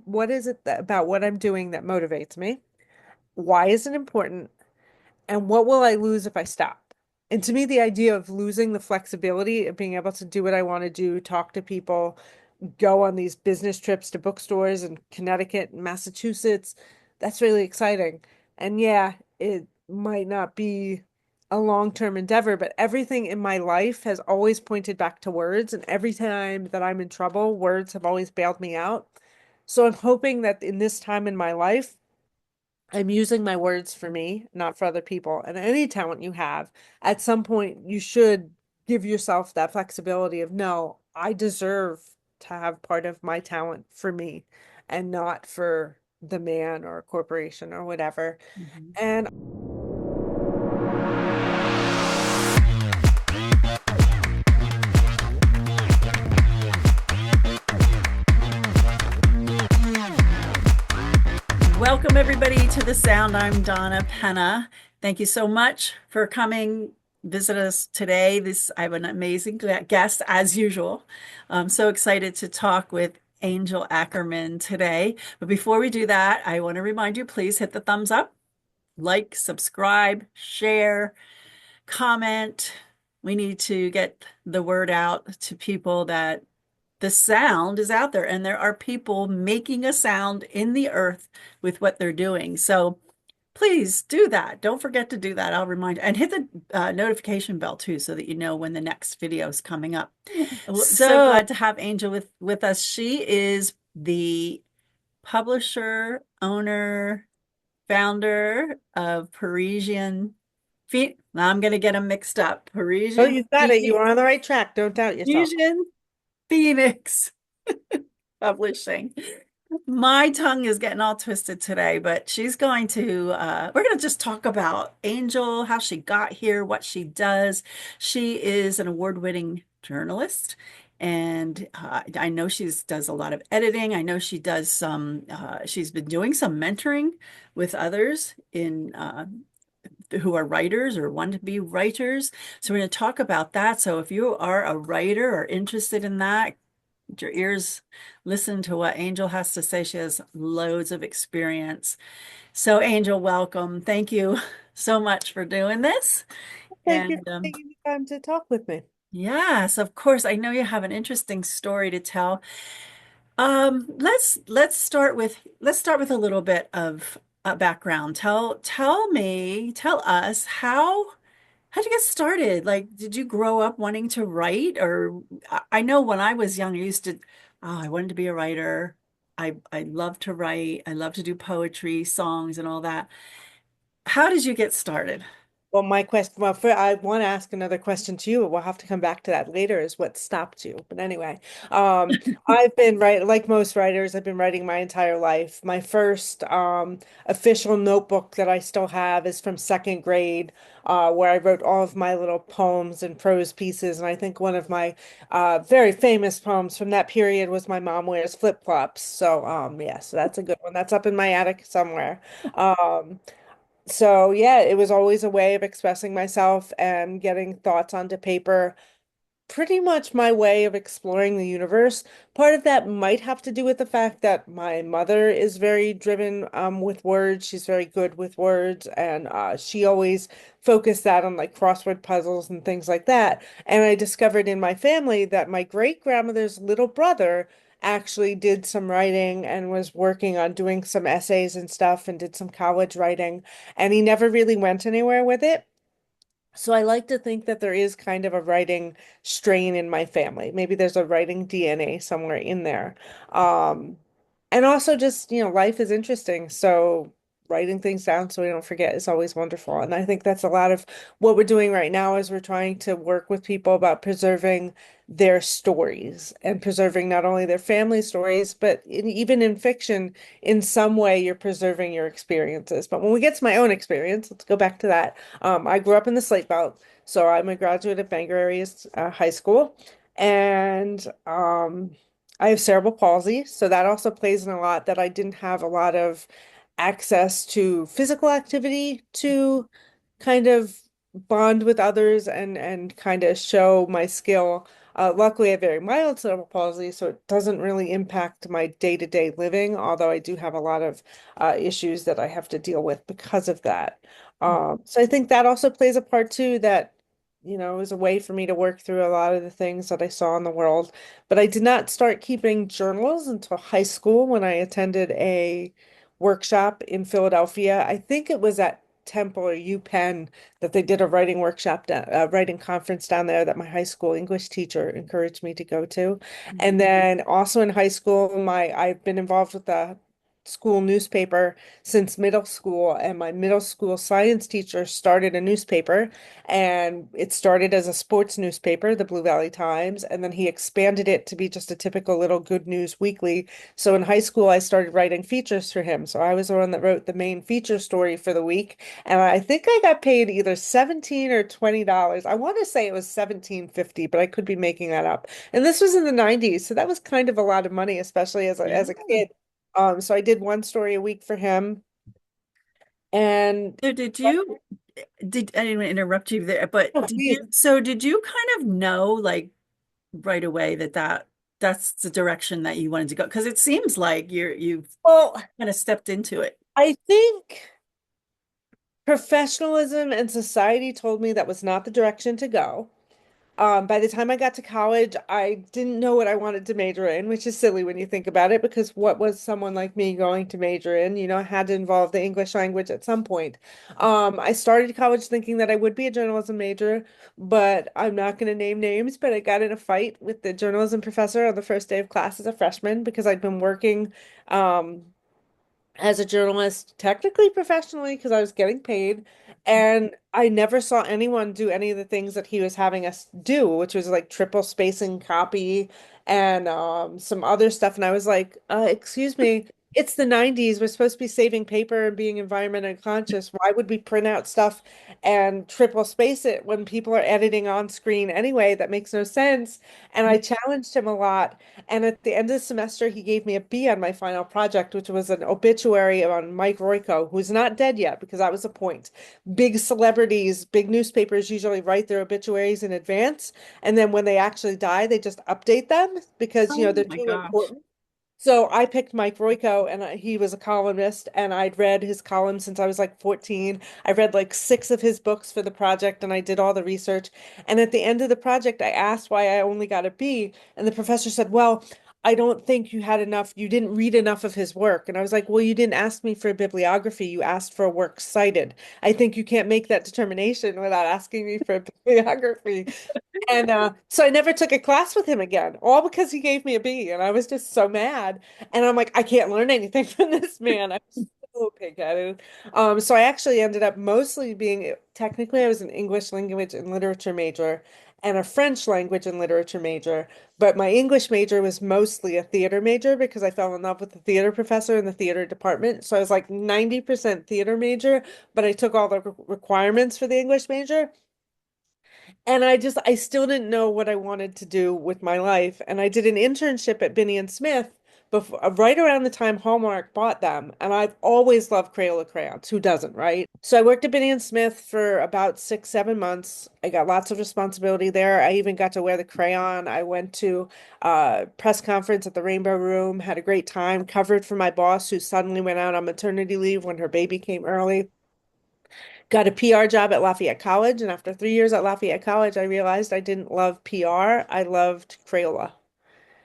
What is it about what I'm doing that motivates me? Why is it important? And what will I lose if I stop? And to me, the idea of losing the flexibility of being able to do what I want to do, talk to people, go on these business trips to bookstores in Connecticut and Massachusetts, that's really exciting. And yeah, it might not be a long-term endeavor, but everything in my life has always pointed back to words. And every time that I'm in trouble, words have always bailed me out. So I'm hoping that in this time in my life, I'm using my words for me, not for other people. And any talent you have, at some point, you should give yourself that flexibility of, no, I deserve to have part of my talent for me and not for the man or a corporation or whatever. Mhm. And Welcome, everybody, to The Sound. I'm Donna Penna. Thank you so much for coming visit us today. I have an amazing guest, as usual. I'm so excited to talk with Angel Ackerman today. But before we do that, I want to remind you, please hit the thumbs up, like, subscribe, share, comment. We need to get the word out to people that the sound is out there and there are people making a sound in the earth with what they're doing. So please do that. Don't forget to do that. I'll remind you and hit the notification bell too so that you know when the next video is coming up. So so, glad to have Angel with us. She is the publisher, owner, founder of Parisian I'm going to get them mixed up. oh, you've got it. You are on the right track. Don't doubt yourself. Parisian Phoenix Publishing. My tongue is getting all twisted today, but we're going to just talk about Angel, how she got here, what she does. She is an award-winning journalist, and I know does a lot of editing. I know she's been doing some mentoring with others who are writers or want to be writers. So we're going to talk about that. So if you are a writer or interested in that, your ears listen to what Angel has to say. She has loads of experience. So, Angel, welcome. Thank you so much for doing this. Thank you And for taking the time to talk with me. yes, of course, I know you have an interesting story to tell. Let's start with a little bit of a background. Tell us how'd you get started? Like, did you grow up wanting to write? Or I know when I was young, I wanted to be a writer. I love to write. I love to do poetry, songs, and all that. How did you get started? Well, my question, well, I want to ask another question to you, but we'll have to come back to that later, is what stopped you. But anyway, um, I've been like most writers, I've been writing my entire life. My first official notebook that I still have is from second grade, where I wrote all of my little poems and prose pieces. And I think one of my very famous poems from that period was "My Mom Wears Flip-Flops." So yeah, so that's a good one. That's up in my attic somewhere. Um, so yeah, it was always a way of expressing myself and getting thoughts onto paper. Pretty much my way of exploring the universe. Part of that might have to do with the fact that my mother is very driven with words. She's very good with words, and she always focused that on like crossword puzzles and things like that. And I discovered in my family that my great grandmother's little brother actually did some writing and was working on doing some essays and stuff and did some college writing, and he never really went anywhere with it. So I like to think that there is kind of a writing strain in my family. Maybe there's a writing DNA somewhere in there. Um, and also just, life is interesting. So writing things down so we don't forget is always wonderful. And I think that's a lot of what we're doing right now is we're trying to work with people about preserving their stories and preserving not only their family stories, but even in fiction, in some way, you're preserving your experiences. But when we get to my own experience, let's go back to that. I grew up in the Slate Belt, so I'm a graduate of Bangor Area High School, and I have cerebral palsy, so that also plays in a lot that I didn't have a lot of access to physical activity to kind of bond with others and kind of show my skill. Luckily, I have very mild cerebral palsy, so it doesn't really impact my day-to-day living, although I do have a lot of issues that I have to deal with because of that. So I think that also plays a part too, that, is a way for me to work through a lot of the things that I saw in the world. But I did not start keeping journals until high school when I attended a workshop in Philadelphia. I think it was at Temple or UPenn that they did a writing workshop, writing conference down there that my high school English teacher encouraged me to go to. And then also in high school, I've been involved with the school newspaper since middle school, and my middle school science teacher started a newspaper, and it started as a sports newspaper, the Blue Valley Times, and then he expanded it to be just a typical little good news weekly. So in high school, I started writing features for him. So I was the one that wrote the main feature story for the week. And I think I got paid either 17 or $20. I want to say it was 17.50, but I could be making that up. And this was in the 90s, so that was kind of a lot of money, especially as a Yeah. kid. So I did one story a week for him. And So I didn't want to interrupt you there, but oh, please. did you kind of know like right away that's the direction that you wanted to go? Because it seems like you've Well, kind of stepped into it. I think professionalism and society told me that was not the direction to go. By the time I got to college, I didn't know what I wanted to major in, which is silly when you think about it, because what was someone like me going to major in? I had to involve the English language at some point. I started college thinking that I would be a journalism major, but I'm not going to name names, but I got in a fight with the journalism professor on the first day of class as a freshman because I'd been working, um, as a journalist, technically professionally, because I was getting paid. And I never saw anyone do any of the things that he was having us do, which was like triple spacing copy and some other stuff. And I was like, excuse me, it's the 90s. We're supposed to be saving paper and being environmentally conscious. Why would we print out stuff and triple space it when people are editing on screen anyway? That makes no sense. And I challenged him a lot. And at the end of the semester, he gave me a B on my final project, which was an obituary on Mike Royko, who's not dead yet, because that was the point. Big celebrities, big newspapers usually write their obituaries in advance. And then when they actually die, they just update them because, Oh they're my too gosh. important. So I picked Mike Royko, and he was a columnist, and I'd read his columns since I was like 14. I read like six of his books for the project, and I did all the research. And at the end of the project, I asked why I only got a B, and the professor said, "Well, I don't think you didn't read enough of his work." And I was like, "Well, you didn't ask me for a bibliography, you asked for a work cited. I think you can't make that determination without asking me for a bibliography." And so I never took a class with him again, all because he gave me a B, and I was just so mad. And I'm like, I can't learn anything from this man. I'm so pig-headed. So I actually ended up mostly being, technically, I was an English language and literature major and a French language and literature major. But my English major was mostly a theater major because I fell in love with the theater professor in the theater department. So I was like 90% theater major, but I took all the requirements for the English major. And I still didn't know what I wanted to do with my life. And I did an internship at Binney and Smith before, right around the time Hallmark bought them. And I've always loved Crayola crayons. Who doesn't, right? So I worked at Binney and Smith for about 6, 7 months. I got lots of responsibility there. I even got to wear the crayon. I went to a press conference at the Rainbow Room, had a great time, covered for my boss who suddenly went out on maternity leave when her baby came early. Got a PR job at Lafayette College, and after 3 years at Lafayette College, I realized I didn't love PR. I loved Crayola.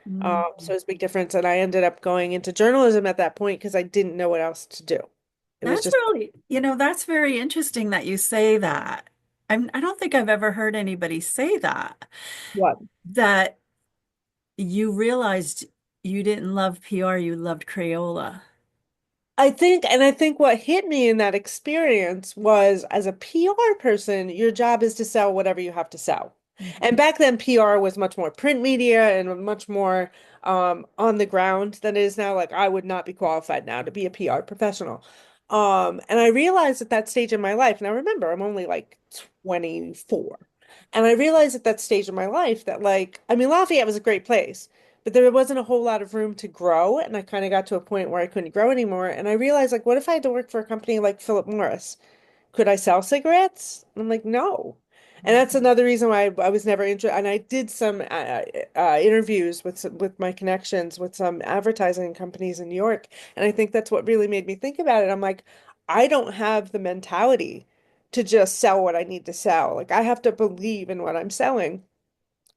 Mm. So it was a big difference, and I ended up going into journalism at that point because I didn't know what else to do. It was That's just really, that's very interesting that you say that. I don't think I've ever heard anybody say that, what that you realized you didn't love PR, you loved Crayola. I think what hit me in that experience was, as a PR person, your job is to sell whatever you have to sell. Mhm. And back then, PR was much more print media and much more on the ground than it is now. Like, I would not be qualified now to be a PR professional. And I realized at that stage in my life, now remember, I'm only like 24. And I realized at that stage in my life that, like, I mean, Lafayette was a great place, but there wasn't a whole lot of room to grow. And I kind of got to a point where I couldn't grow anymore. And I realized, like, what if I had to work for a company like Philip Morris? Could I sell cigarettes? And I'm like, no. And that's another reason why I was never interested. And I did some interviews with my connections with some advertising companies in New York. And I think that's what really made me think about it. I'm like, I don't have the mentality to just sell what I need to sell. Like I have to believe in what I'm selling.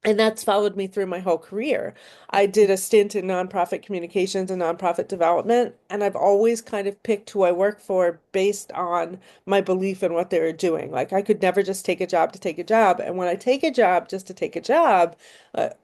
And that's followed me through my whole career. I did a stint in nonprofit communications and nonprofit development, and I've always kind of picked who I work for based on my belief in what they were doing. Like I could never just take a job to take a job. And when I take a job just to take a job,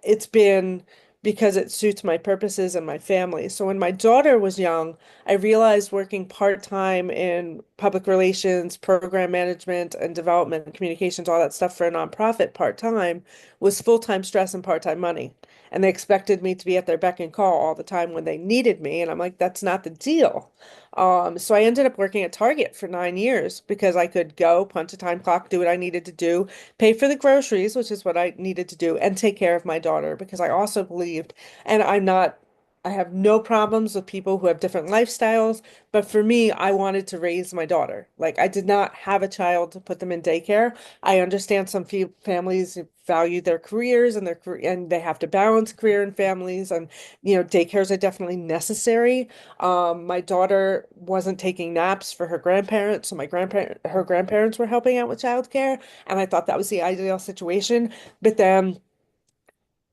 it's been because it suits my purposes and my family. So when my daughter was young, I realized working part-time in public relations, program management, and development, communications, all that stuff for a nonprofit part-time was full-time stress and part-time money. And they expected me to be at their beck and call all the time when they needed me. And I'm like, that's not the deal. So I ended up working at Target for 9 years because I could go punch a time clock, do what I needed to do, pay for the groceries, which is what I needed to do, and take care of my daughter because I also believed, and I have no problems with people who have different lifestyles, but for me, I wanted to raise my daughter. Like I did not have a child to put them in daycare. I understand some fe families value their careers and and they have to balance career and families, and daycares are definitely necessary. My daughter wasn't taking naps for her grandparents, so her grandparents were helping out with childcare, and I thought that was the ideal situation. But then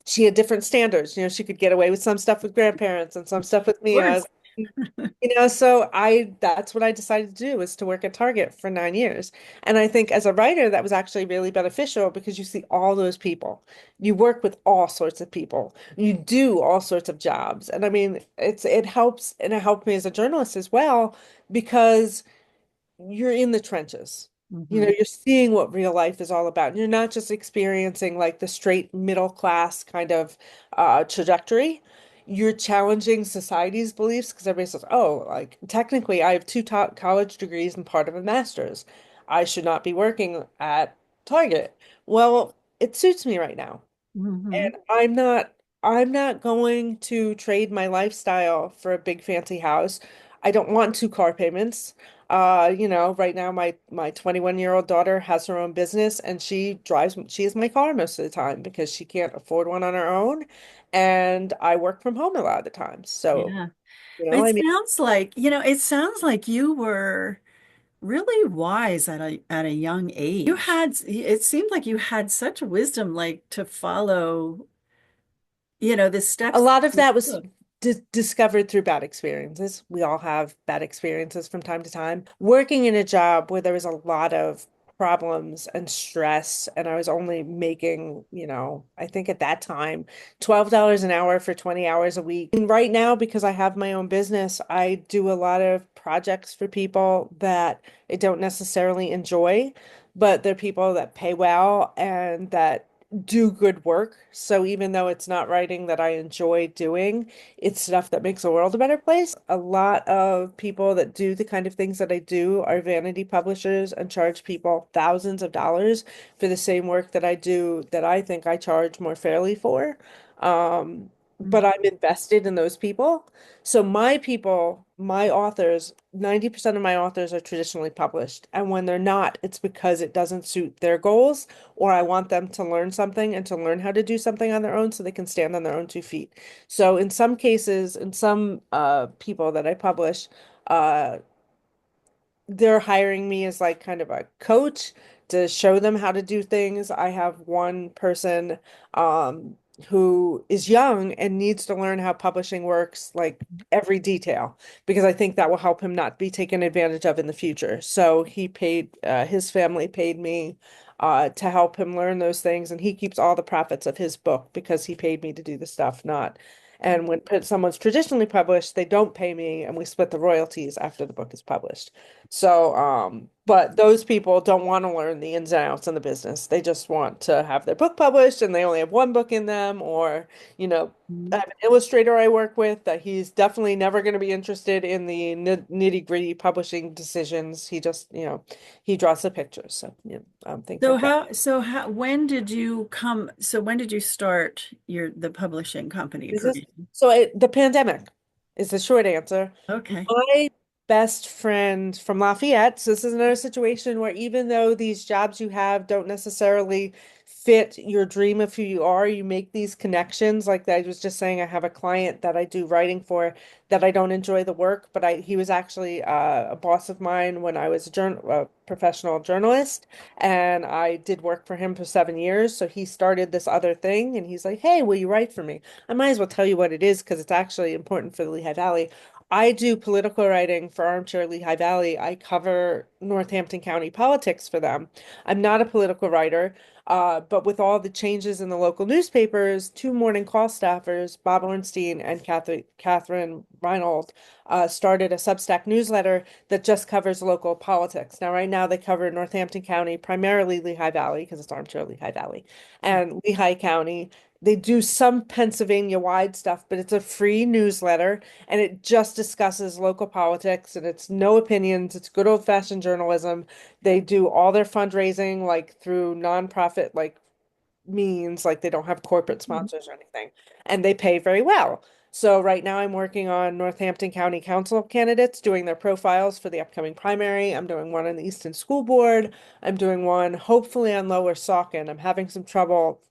she had different standards. She could get away with some stuff with grandparents and some stuff with Of me. And I was course. so that's what I decided to do was to work at Target for 9 years. And I think as a writer, that was actually really beneficial because you see all those people. You work with all sorts of people. You do all sorts of jobs. And I mean, it helps, and it helped me as a journalist as well because you're in the trenches. Hmm. You're seeing what real life is all about. You're not just experiencing like the straight middle class kind of trajectory. You're challenging society's beliefs because everybody says, oh, like technically I have two top college degrees and part of a master's. I should not be working at Target. Well, it suits me right now. Hmm. And I'm not going to trade my lifestyle for a big fancy house. I don't want two car payments. Right now my 21-year-old daughter has her own business and she is my car most of the time because she can't afford one on her own. And I work from home a lot of the time. So, Yeah. But I mean, it sounds like you were really wise at a young age. It seemed like you had such wisdom, like to follow, the a steps lot of you that was took. discovered through bad experiences. We all have bad experiences from time to time. Working in a job where there was a lot of problems and stress, and I was only making, I think at that time, $12 an hour for 20 hours a week. And right now, because I have my own business, I do a lot of projects for people that I don't necessarily enjoy, but they're people that pay well and that do good work. So even though it's not writing that I enjoy doing, it's stuff that makes the world a better place. A lot of people that do the kind of things that I do are vanity publishers and charge people thousands of dollars for the same work that I do that I think I charge more fairly for. But I'm invested in those people. So my people, my authors, 90% of my authors are traditionally published. And when they're not, it's because it doesn't suit their goals, or I want them to learn something and to learn how to do something on their own so they can stand on their own 2 feet. So in some cases, in some people that I publish, uh, they're hiring me as like kind of a coach to show them how to do things. I have one person um, who is young and needs to learn how publishing works, like every detail, because I think that will help him not be taken advantage of in the future. So his family paid me to help him learn those things, and he keeps all the profits of his book because he paid me to do the stuff, not. And when someone's traditionally published, they don't pay me, and we split the royalties after the book is published. So, but those people don't want to learn the ins and outs in the business. They just want to have their book published and they only have one book in them, or, I Mhm. have an illustrator I work with that he's definitely never going to be interested in the nitty-gritty publishing decisions. He just, he draws the pictures. So, things like that. When did you start the publishing company Is this career? so the pandemic is the short answer. Okay. My best friend from Lafayette. So this is another situation where even though these jobs you have don't necessarily fit your dream of who you are, you make these connections. Like I was just saying, I have a client that I do writing for that I don't enjoy the work, but he was actually a boss of mine when I was a professional journalist, and I did work for him for 7 years. So he started this other thing, and he's like, "Hey, will you write for me?" I might as well tell you what it is because it's actually important for the Lehigh Valley. I do political writing for Armchair Lehigh Valley. I cover Northampton County politics for them. I'm not a political writer, but with all the changes in the local newspapers, two morning call staffers, Bob Ornstein and Catherine Reinhold, started a Substack newsletter that just covers local politics. Now, right now, they cover Northampton County, primarily Lehigh Valley, because it's Armchair Lehigh Valley, and Lehigh County. They do some Pennsylvania-wide stuff, but it's a free newsletter and it just discusses local politics and it's no opinions. It's good old-fashioned journalism. They do all their fundraising like through nonprofit like means, like they don't have corporate sponsors or anything, and they pay very well. So right now I'm working on Northampton County Council candidates, doing their profiles for the upcoming primary. I'm doing one on the Easton School Board. I'm doing one hopefully on Lower Saucon. I'm having some trouble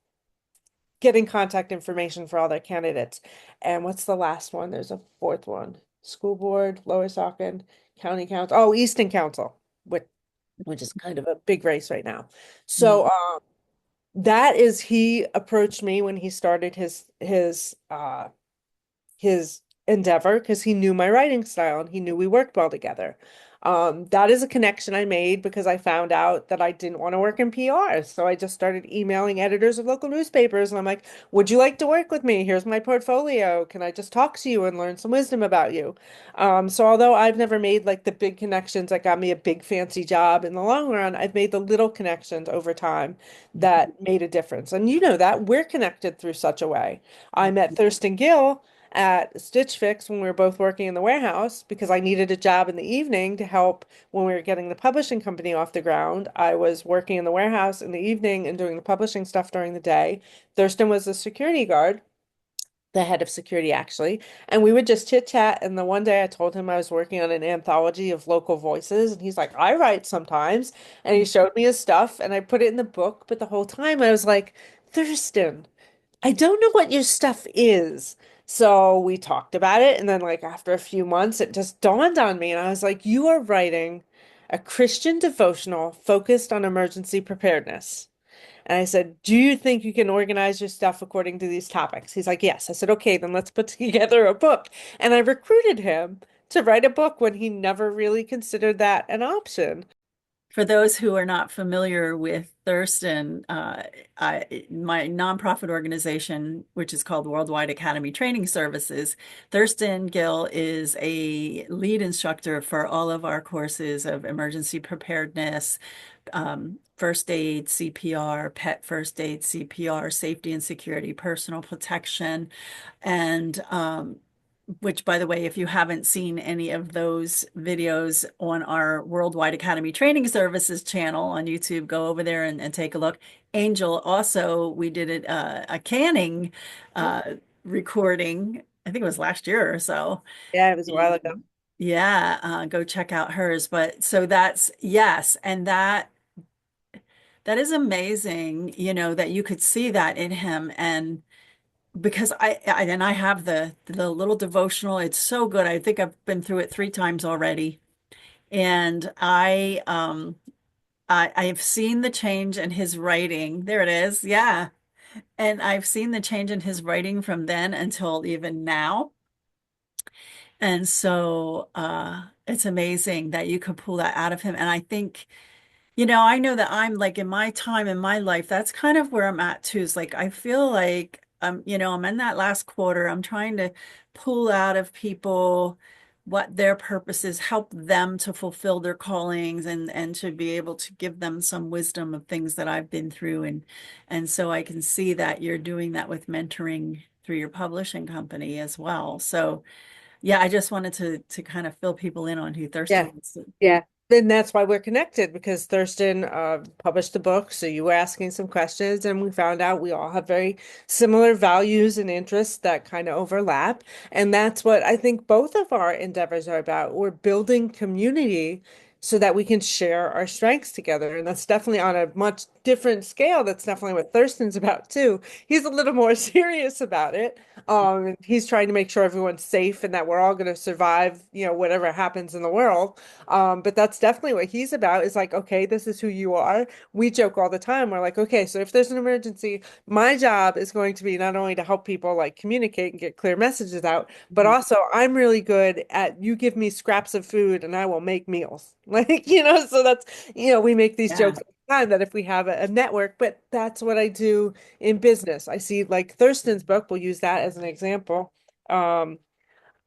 getting contact information for all their candidates. And what's the last one? There's a fourth one. School Board, Lower Saucon, County Council. Oh, Easton Council, which is kind of a big race right now. So that is he approached me when he started his endeavor because he knew my writing style and he knew we worked well together. That is a connection I made because I found out that I didn't want to work in PR. So I just started emailing editors of local newspapers and I'm like, would you like to work with me? Here's my portfolio. Can I just talk to you and learn some wisdom about you? So although I've never made like the big connections that got me a big fancy job in the long run, I've made the little connections over time that made a difference. And you know that we're connected through such a way. I met Thurston Gill at Stitch Fix when we were both working in the warehouse because I needed a job in the evening to help when we were getting the publishing company off the ground. I was working in the warehouse in the evening and doing the publishing stuff during the day. Thurston was the security guard, the head of security actually, and we would just chit chat. And the one day I told him I was working on an anthology of local voices, and he's like, I write sometimes. And he showed me his stuff, and I put it in the book. But the whole time I was like, Thurston, I don't know what your stuff is. So we talked about it, and then like after a few months, it just dawned on me, and I was like, you are writing a Christian devotional focused on emergency preparedness. And I said, do you think you can organize your stuff according to these topics? He's like, yes. I said, okay, then let's put together a book. And I recruited him to write a book when he never really considered that an option. For those who are not familiar with Thurston, my nonprofit organization, which is called Worldwide Academy Training Services, Thurston Gill is a lead instructor for all of our courses of emergency preparedness, first aid, CPR, pet first aid, CPR, safety and security, personal protection, and which, by the way, if you haven't seen any of those videos on our Worldwide Academy Training Services channel on YouTube, go over there and take a look. Angel, also, we did a canning recording, I think it was last year or so. Yeah, it was a while ago. And yeah, go check out hers. But so that's, yes, and that is amazing, that you could see that in him. And because I have the little devotional. It's so good. I think I've been through it 3 times already. And I've seen the change in his writing. There it is. Yeah. And I've seen the change in his writing from then until even now. And so it's amazing that you could pull that out of him. And I think, I know that I'm like in my time in my life, that's kind of where I'm at too. Is like I feel like I'm in that last quarter. I'm trying to pull out of people what their purpose is, help them to fulfill their callings and to be able to give them some wisdom of things that I've been through. And so I can see that you're doing that with mentoring through your publishing company as well. So yeah, I just wanted to kind of fill people in on who Thurston Yeah. is. Yeah. And that's why we're connected because Thurston published the book. So you were asking some questions, and we found out we all have very similar values and interests that kind of overlap. And that's what I think both of our endeavors are about. We're building community so that we can share our strengths together. And that's definitely on a much different scale. That's definitely what Thurston's about too. He's a little more serious about it. And he's trying to make sure everyone's safe and that we're all going to survive, whatever happens in the world. But that's definitely what he's about is like, okay, this is who you are. We joke all the time. We're like, okay, so if there's an emergency, my job is going to be not only to help people like communicate and get clear messages out, but Mhm. also I'm really good at you give me scraps of food and I will make meals. Like, so that's, we make these Yeah. jokes all the time that if we have a network, but that's what I do in business. I see like Thurston's book, we'll use that as an example.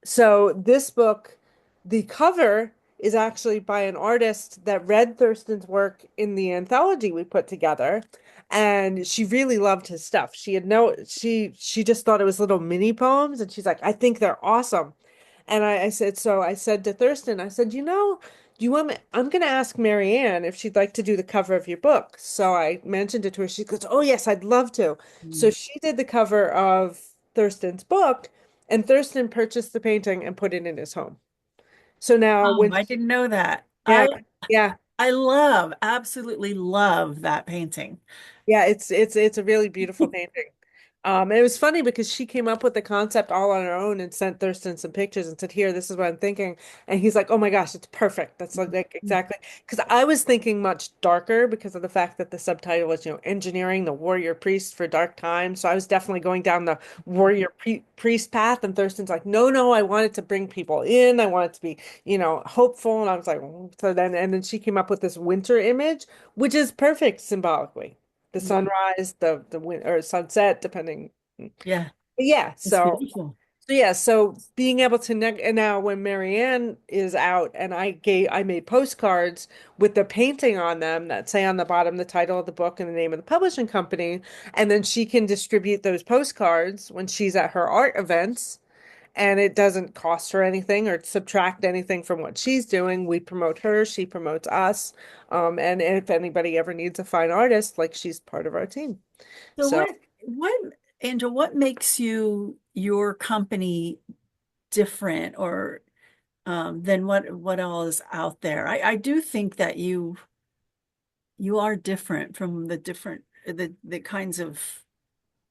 So this book, the cover is actually by an artist that read Thurston's work in the anthology we put together, and she really loved his stuff. She just thought it was little mini poems, and she's like, I think they're awesome. And I said to Thurston, I said, do you want me? I'm going to ask Marianne if she'd like to do the cover of your book. So I mentioned it to her. She goes, oh yes, I'd love to. So Mm. she did the cover of Thurston's book. And Thurston purchased the painting and put it in his home. So now Oh, when, I didn't know that. yeah, yeah, I absolutely love that painting. yeah, it's a really beautiful painting. It was funny because she came up with the concept all on her own and sent Thurston some pictures and said, "Here, this is what I'm thinking." And he's like, "Oh my gosh, it's perfect. That's like exactly." Because I was thinking much darker because of the fact that the subtitle was, engineering the warrior priest for dark times. So I was definitely going down the warrior priest path. And Thurston's like, "No, no, I wanted to bring people in. I want it to be, hopeful." And I was like, So then she came up with this winter image, which is perfect symbolically. The sunrise, the win or sunset, depending. Yeah, Yeah, it's so beautiful. so being able to and now when Marianne is out and I made postcards with the painting on them that say on the bottom the title of the book and the name of the publishing company, and then she can distribute those postcards when she's at her art events. And it doesn't cost her anything or subtract anything from what she's doing. We promote her, she promotes us. And if anybody ever needs a fine artist, like she's part of our team. So So, Angel, what makes your company different or than what all is out there? I do think that you are different from the kinds of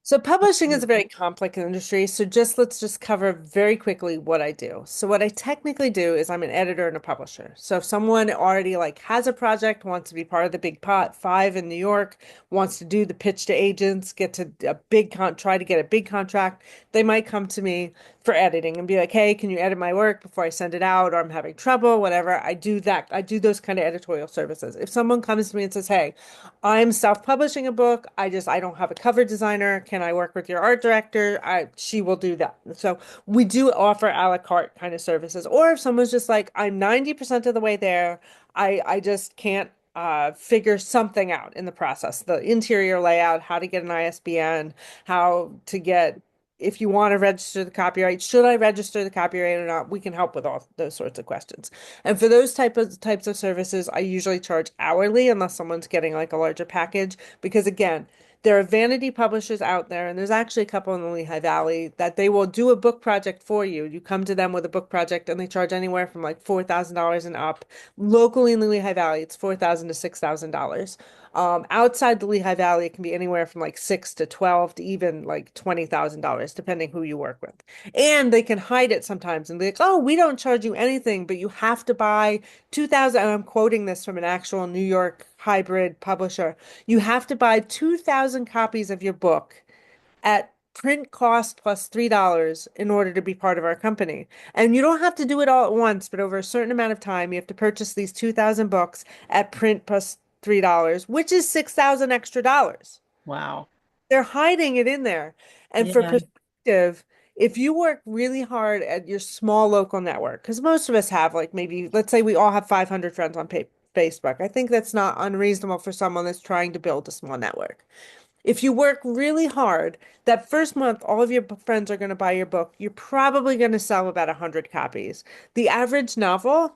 So publishing is a very complex industry. So let's just cover very quickly what I do. So what I technically do is I'm an editor and a publisher. So if someone already like has a project, wants to be part of the big pot five in New York, wants to do the pitch to agents, get to a try to get a big contract, they might come to me for editing and be like, hey, can you edit my work before I send it out? Or I'm having trouble, whatever. I do that. I do those kind of editorial services. If someone comes to me and says, hey, I'm self-publishing a book. I don't have a cover designer. Can I work with your art director? She will do that. So we do offer a la carte kind of services. Or if someone's just like, I'm 90% of the way there, I just can't figure something out in the process. The interior layout, how to get an ISBN, how to get if you want to register the copyright, should I register the copyright or not? We can help with all those sorts of questions. And for those types of services, I usually charge hourly unless someone's getting like a larger package. Because again, there are vanity publishers out there, and there's actually a couple in the Lehigh Valley that they will do a book project for you. You come to them with a book project and they charge anywhere from like $4,000 and up. Locally in the Lehigh Valley, it's $4,000 to $6,000. Outside the Lehigh Valley, it can be anywhere from like 6 to 12 to even like $20,000, depending who you work with. And they can hide it sometimes and be like, oh, we don't charge you anything, but you have to buy 2,000. And I'm quoting this from an actual New York hybrid publisher. You have to buy 2,000 copies of your book at print cost plus $3 in order to be part of our company. And you don't have to do it all at once, but over a certain amount of time, you have to purchase these 2,000 books at print plus $3, which is 6,000 extra dollars. wow. They're hiding it in there. And for Yeah. perspective, if you work really hard at your small local network, because most of us have like maybe, let's say we all have 500 friends on Facebook. I think that's not unreasonable for someone that's trying to build a small network. If you work really hard, that first month, all of your friends are going to buy your book. You're probably going to sell about 100 copies. The average novel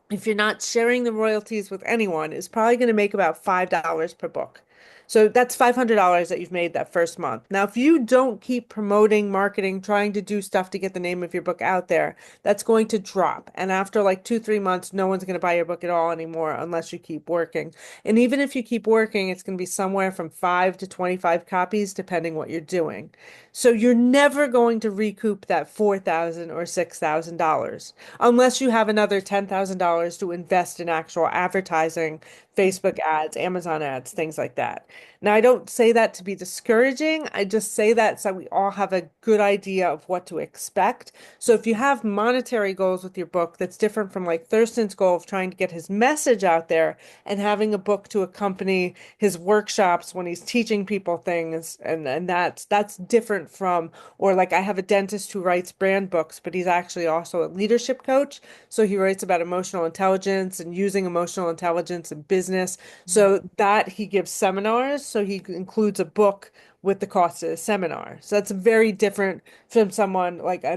if you're not sharing the royalties with anyone, is probably going to make about $5 per book. So that's $500 that you've made that first month. Now, if you don't keep promoting, marketing, trying to do stuff to get the name of your book out there, that's going to drop. And after like 2, 3 months, no one's going to buy your book at all anymore unless you keep working. And even if you keep working, it's going to be somewhere from 5 to 25 copies, depending what you're doing. So you're never going to recoup that $4,000 or $6,000 unless you have another $10,000 to invest in actual advertising, Facebook ads, Amazon ads, things like that. Now, I don't say that to be discouraging. I just say that so we all have a good idea of what to expect. So if you have monetary goals with your book, that's different from like Thurston's goal of trying to get his message out there and having a book to accompany his workshops when he's teaching people things, and that's different from, or like I have a dentist who writes brand books, but he's actually also a leadership coach. So he writes about emotional intelligence and using emotional intelligence in business. So that he gives seminars. So he includes a book with the cost of the seminar. So that's very different from someone like I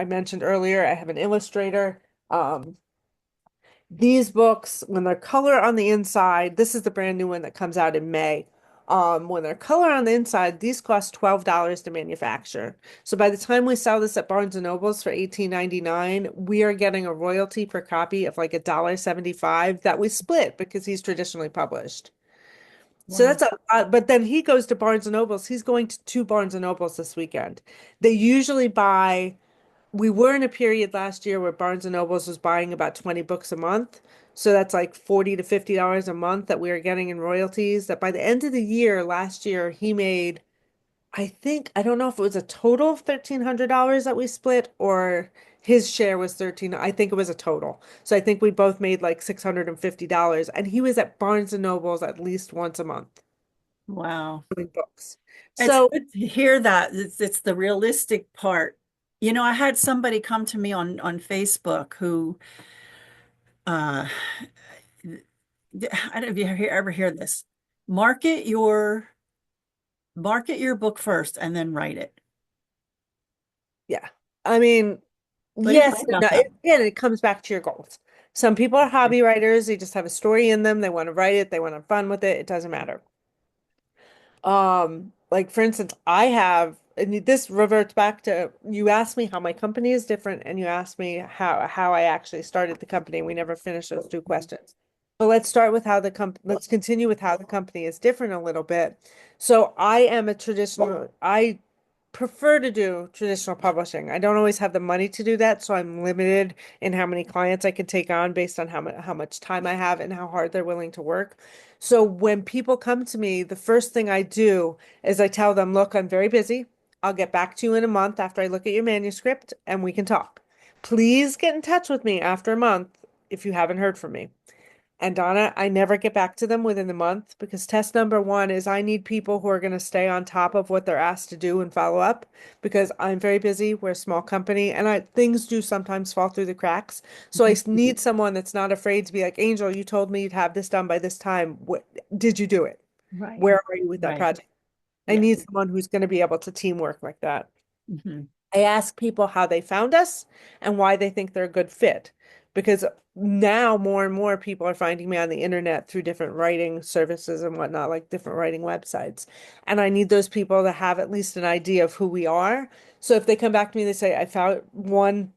mentioned earlier, I have an illustrator. Um, these books, when they're color on the inside, this is the brand new one that comes out in May. When they're color on the inside, these cost $12 to manufacture. So by the time we sell this at Barnes and Nobles for $18.99, we are getting a royalty per copy of like $1.75 that we split because he's traditionally published. So Wow. that's a lot. But then he goes to Barnes and Nobles. He's going to two Barnes and Nobles this weekend. They usually buy we were in a period last year where Barnes and Nobles was buying about 20 books a month. So that's like $40 to $50 a month that we were getting in royalties. That by the end of the year, last year, he made, I don't know if it was a total of $1,300 that we split or his share was 13. I think it was a total. So I think we both made like $650. And he was at Barnes and Nobles at least once a month Wow. doing books. It's So good to hear that. It's the realistic part. You know, I had somebody come to me on Facebook who uh I don't know if you ever hear this. Market your market your book first and then write it. yeah, I mean, What do you yes think and about no. that? Again, it comes back to your goals. Some people are hobby writers. They just have a story in them. They want to write it. They want to have fun with it. It doesn't matter. Like for instance, I have, and this reverts back to you asked me how my company is different, and you asked me how I actually started the company. We never finished those two questions. So let's continue with how the company is different a little bit. So I am a traditional, I prefer to do traditional publishing. I don't always have the money to do that, so I'm limited in how many clients I can take on based on how much time I have and how hard they're willing to work. So when people come to me, the first thing I do is I tell them, look, I'm very busy. I'll get back to you in a month after I look at your manuscript and we can talk. Please get in touch with me after a month if you haven't heard from me. And Donna, I never get back to them within the month because test number one is I need people who are going to stay on top of what they're asked to do and follow up because I'm very busy. We're a small company and things do sometimes fall through the cracks. So need someone that's not afraid to be like, Angel, you told me you'd have this done by this time. What did you do it? Right. Where are you with that Right. project? I Yeah. need someone who's going to be able to teamwork like that. Hmm. I ask people how they found us and why they think they're a good fit. Because now more and more people are finding me on the internet through different writing services and whatnot, like different writing websites. And I need those people to have at least an idea of who we are. So if they come back to me, they say, I found one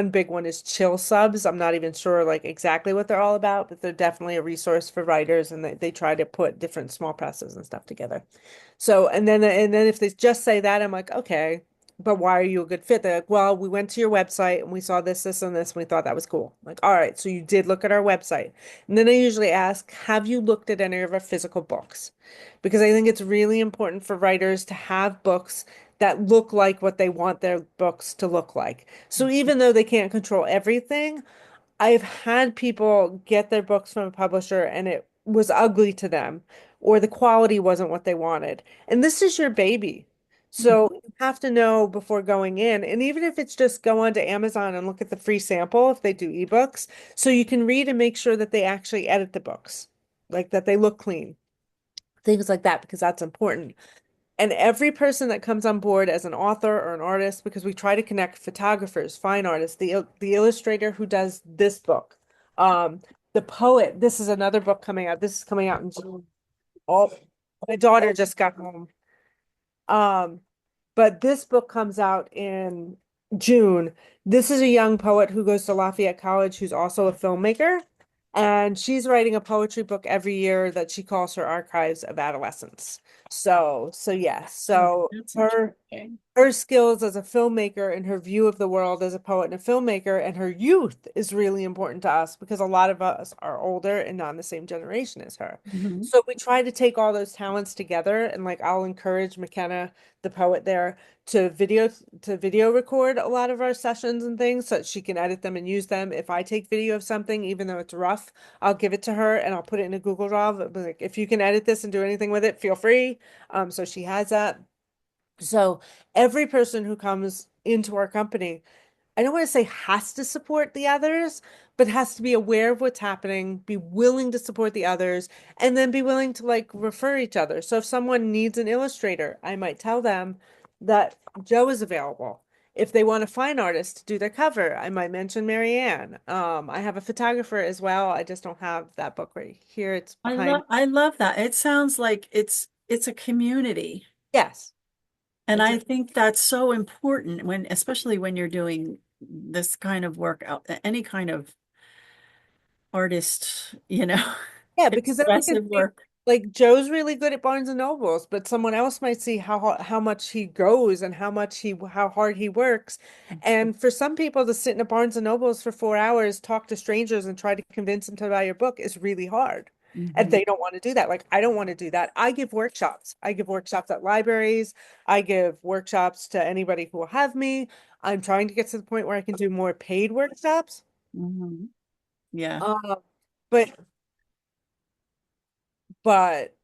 big one is chill subs. I'm not even sure like exactly what they're all about, but they're definitely a resource for writers and they try to put different small presses and stuff together. So, and then if they just say that, I'm like, okay, but why are you a good fit? They're like, well, we went to your website and we saw this, this, and this, and we thought that was cool. I'm like, all right, so you did look at our website. And then I usually ask, have you looked at any of our physical books? Because I think it's really important for writers to have books that look like what they want their books to look like. So even though they can't control everything, I've had people get their books from a publisher and it was ugly to them, or the quality wasn't what they wanted. And this is your baby. So you have to know before going in. And even if it's just go onto Amazon and look at the free sample if they do ebooks, so you can read and make sure that they actually edit the books, like that they look clean, things like that, because that's important. And every person that comes on board as an author or an artist, because we try to connect photographers, fine artists, the illustrator who does this book, Um, the poet, this is another book coming out. This is coming out in June. Oh, my daughter just got home. Um, but this book comes out in June. This is a young poet who goes to Lafayette College who's also a filmmaker. And she's writing a poetry book every year that she calls her Archives of Adolescence. So yeah. Oh, So that's interesting. her skills as a filmmaker and her view of the world as a poet and a filmmaker and her youth is really important to us because a lot of us are older and not in the same generation as her. Mhm. So we try to take all those talents together and like I'll encourage McKenna, the poet there, to video record a lot of our sessions and things so that she can edit them and use them. If I take video of something, even though it's rough, I'll give it to her and I'll put it in a Google Drive. I'll be like, if you can edit this and do anything with it, feel free. So she has that. So every person who comes into our company, I don't want to say has to support the others, but has to be aware of what's happening, be willing to support the others, and then be willing to like refer each other. So if someone needs an illustrator, I might tell them that Joe is available. If they want a fine artist to do their cover, I might mention Marianne. I have a photographer as well. I just don't have that book right here. It's behind. I love that. It sounds like it's a community. Yes, And it's a I think that's so important when, especially when you're doing this kind of work out, any kind of artist, Yeah, because then we can expressive see work. like Joe's really good at Barnes and Nobles, but someone else might see how much he goes and how hard he works. And for some people to sit in a Barnes and Nobles for 4 hours, talk to strangers and try to convince them to buy your book is really hard. And Mhm. they don't want to do that. Like I don't want to do that. I give workshops. I give workshops at libraries. I give workshops to anybody who will have me. I'm trying to get to the point where I can do more paid workshops. Mhm. Yeah. Uh, but but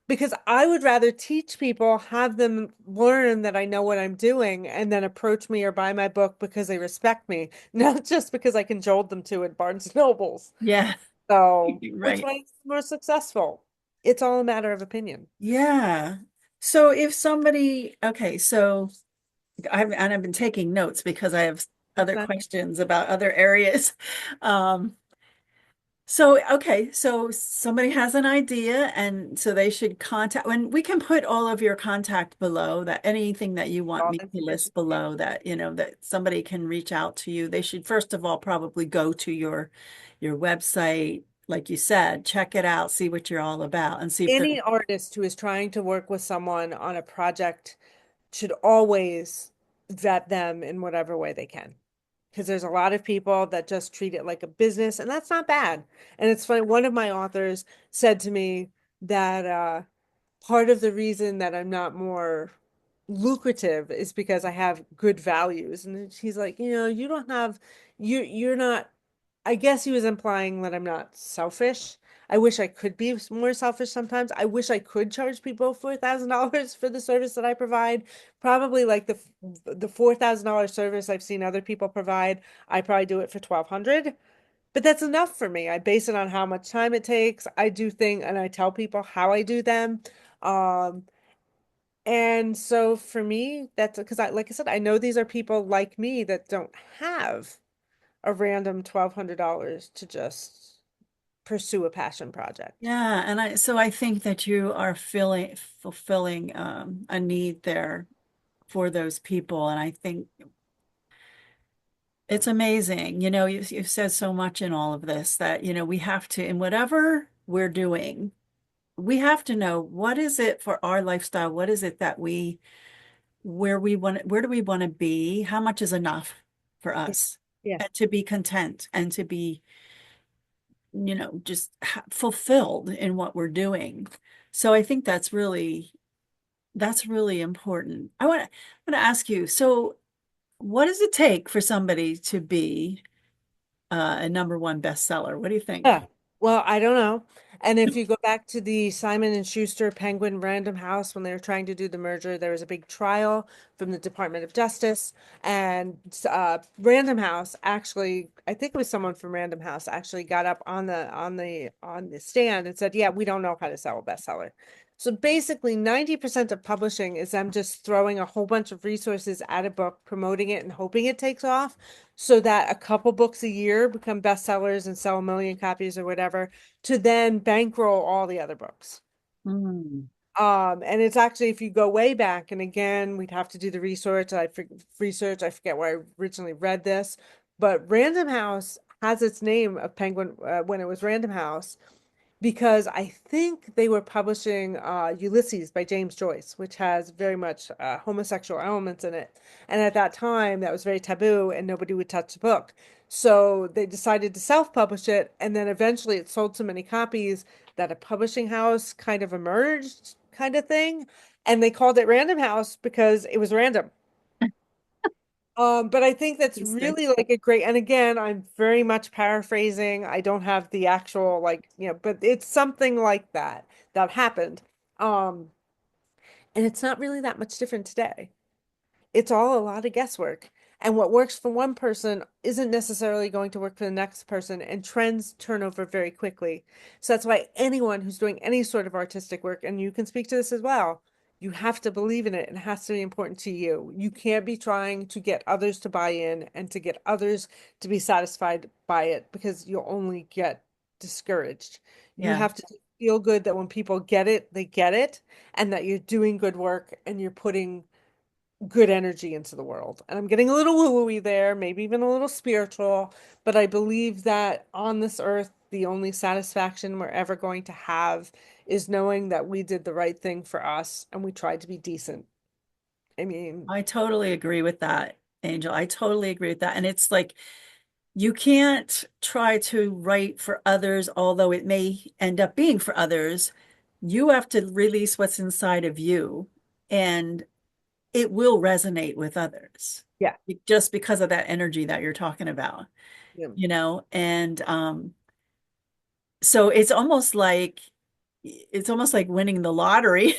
because I would rather teach people, have them learn that I know what I'm doing, and then approach me or buy my book because they respect me, not just because I cajoled them to at Barnes and Nobles. Yeah. So, which Right. way is more successful? It's all a matter of opinion. Yeah. So if somebody, okay, so I've been taking notes because I have That's other not questions about other areas. Um, So, okay, so somebody has an idea and so they should contact, when we can put all of your contact below, that anything that you want all me the to information. list below, that, that somebody can reach out to you. They should first of all probably go to your website, like you said, check it out, see what you're all about and see if they're, Any artist who is trying to work with someone on a project should always vet them in whatever way they can. Because there's a lot of people that just treat it like a business, and that's not bad. And it's funny, one of my authors said to me that part of the reason that I'm not more lucrative is because I have good values. And he's like, you don't have you're not I guess he was implying that I'm not selfish. I wish I could be more selfish sometimes. I wish I could charge people $4,000 for the service that I provide. Probably like the $4,000 service I've seen other people provide, I probably do it for 1,200. But that's enough for me. I base it on how much time it takes. I do things and I tell people how I do them. Um, and so for me, that's because like I said, I know these are people like me that don't have a random $1,200 to just pursue a passion project. yeah, and so I think that you are fulfilling a need there for those people. And I think it's amazing. You've said so much in all of this that, we have to, in whatever we're doing, we have to know what is it for our lifestyle? What is it that where do we want to be? How much is enough for Yeah. us? Yeah. And to be content and to be, just fulfilled in what we're doing. So I think that's really important. I want to ask you, so what does it take for somebody to be a number one bestseller? What do you think? Yeah. Well, I don't know. And if you go back to the Simon and Schuster Penguin Random House, when they were trying to do the merger, there was a big trial from the Department of Justice, and Random House actually, I think it was someone from Random House actually got up on the stand and said, "Yeah, we don't know how to sell a bestseller." So basically, 90% of publishing is them just throwing a whole bunch of resources at a book, promoting it, and hoping it takes off, so that a couple books a year become bestsellers and sell a million copies or whatever, to then bankroll all the other books. Mm. And it's actually, if you go way back, and again, we'd have to do the research. I forget where I originally read this, but Random House has its name of Penguin when it was Random House, because I think they were publishing Ulysses by James Joyce, which has very much homosexual elements in it. And at that time, that was very taboo and nobody would touch the book. So they decided to self-publish it, and then eventually it sold so many copies that a publishing house kind of emerged, kind of thing. And they called it Random House because it was random. But I think that's Interesting. really like a great, and again, I'm very much paraphrasing. I don't have the actual but it's something like that that happened. Um, and it's not really that much different today. It's all a lot of guesswork. And what works for one person isn't necessarily going to work for the next person, and trends turn over very quickly. So that's why anyone who's doing any sort of artistic work, and you can speak to this as well, you have to believe in it and it has to be important to you. You can't be trying to get others to buy in and to get others to be satisfied by it, because you'll only get discouraged. You Yeah. have to feel good that when people get it, they get it, and that you're doing good work and you're putting good energy into the world. And I'm getting a little woo-woo-y there, maybe even a little spiritual, but I believe that on this earth, the only satisfaction we're ever going to have is knowing that we did the right thing for us and we tried to be decent. I mean, I totally agree with that, Angel. I totally agree with that. And it's like you can't try to write for others, although it may end up being for others. You have to release what's inside of you, and it will resonate with others yeah. just because of that energy that you're talking about, Yeah. and so it's almost like winning the lottery.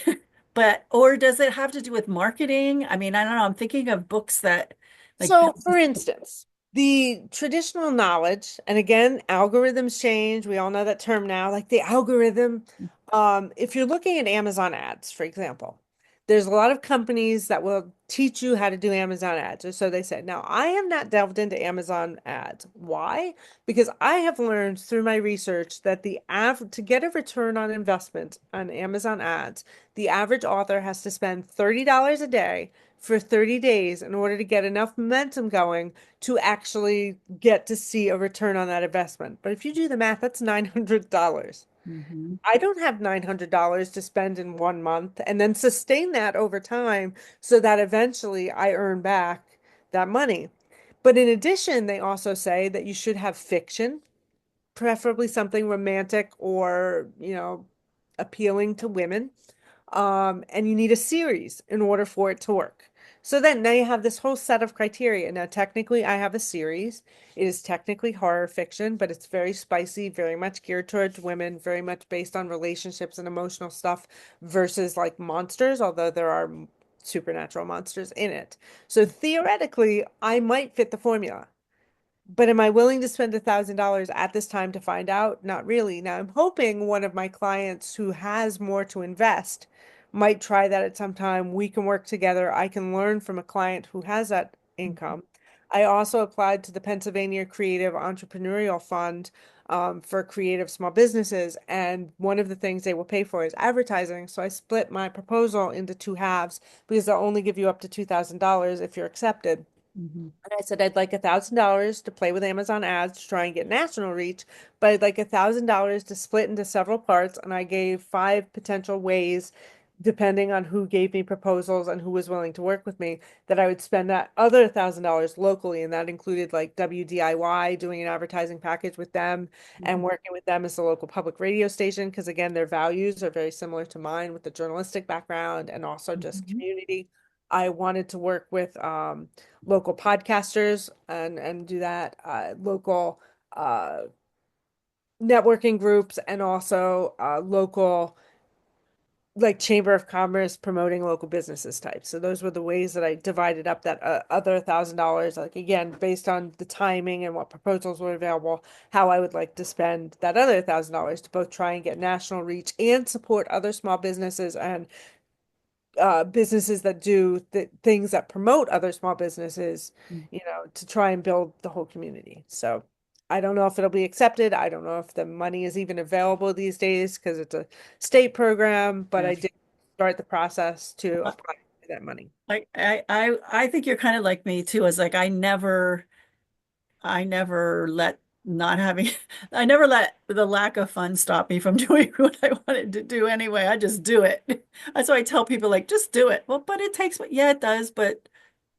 But or does it have to do with marketing? I mean, I don't know. I'm thinking of books that like So, for instance, the traditional knowledge, and again, algorithms change. We all know that term now, like the algorithm. If you're looking at Amazon ads, for example, there's a lot of companies that will teach you how to do Amazon ads, or so they say. Now, I have not delved into Amazon ads. Why? Because I have learned through my research that to get a return on investment on Amazon ads, the average author has to spend $30 a day for 30 days in order to get enough momentum going to actually get to see a return on that investment. But if you do the math, that's $900. Mhm. I don't have $900 to spend in 1 month and then sustain that over time so that eventually I earn back that money. But in addition, they also say that you should have fiction, preferably something romantic or, appealing to women. And you need a series in order for it to work. So then now you have this whole set of criteria. Now, technically, I have a series. It is technically horror fiction, but it's very spicy, very much geared towards women, very much based on relationships and emotional stuff versus like monsters, although there are supernatural monsters in it. So theoretically, I might fit the formula. But am I willing to spend $1,000 at this time to find out? Not really. Now, I'm hoping one of my clients who has more to invest might try that at some time. We can work together. I can learn from a client who has that income. I also applied to the Pennsylvania Creative Entrepreneurial Fund for creative small businesses, and one of the things they will pay for is advertising. So I split my proposal into two halves because they'll only give you up to $2,000 if you're accepted. Mhm. And I said I'd like $1,000 to play with Amazon ads to try and get national reach, but I'd like $1,000 to split into several parts. And I gave five potential ways, depending on who gave me proposals and who was willing to work with me, that I would spend that other $1,000 locally. And that included like WDIY, doing an advertising package with them and Mhm. working with them as a local public radio station. Because again, their values are very similar to mine with the journalistic background and also just Mhm. community. I wanted to work with local podcasters and do that local uh networking groups and also local like Chamber of Commerce promoting local businesses type. So those were the ways that I divided up that other $1,000, like again, based on the timing and what proposals were available, how I would like to spend that other $1,000 to both try and get national reach and support other small businesses and businesses that do th things that promote other small businesses, to try and build the whole community. So I don't know if it'll be accepted. I don't know if the money is even available these days because it's a state program, but Yeah. I did start the process to apply for that money. I think you're kind of like me too. It's like I never let not having I never let the lack of fun stop me from doing what I wanted to do anyway. I just do it. That's why I tell people like just do it. Well, but it takes yeah, it does, but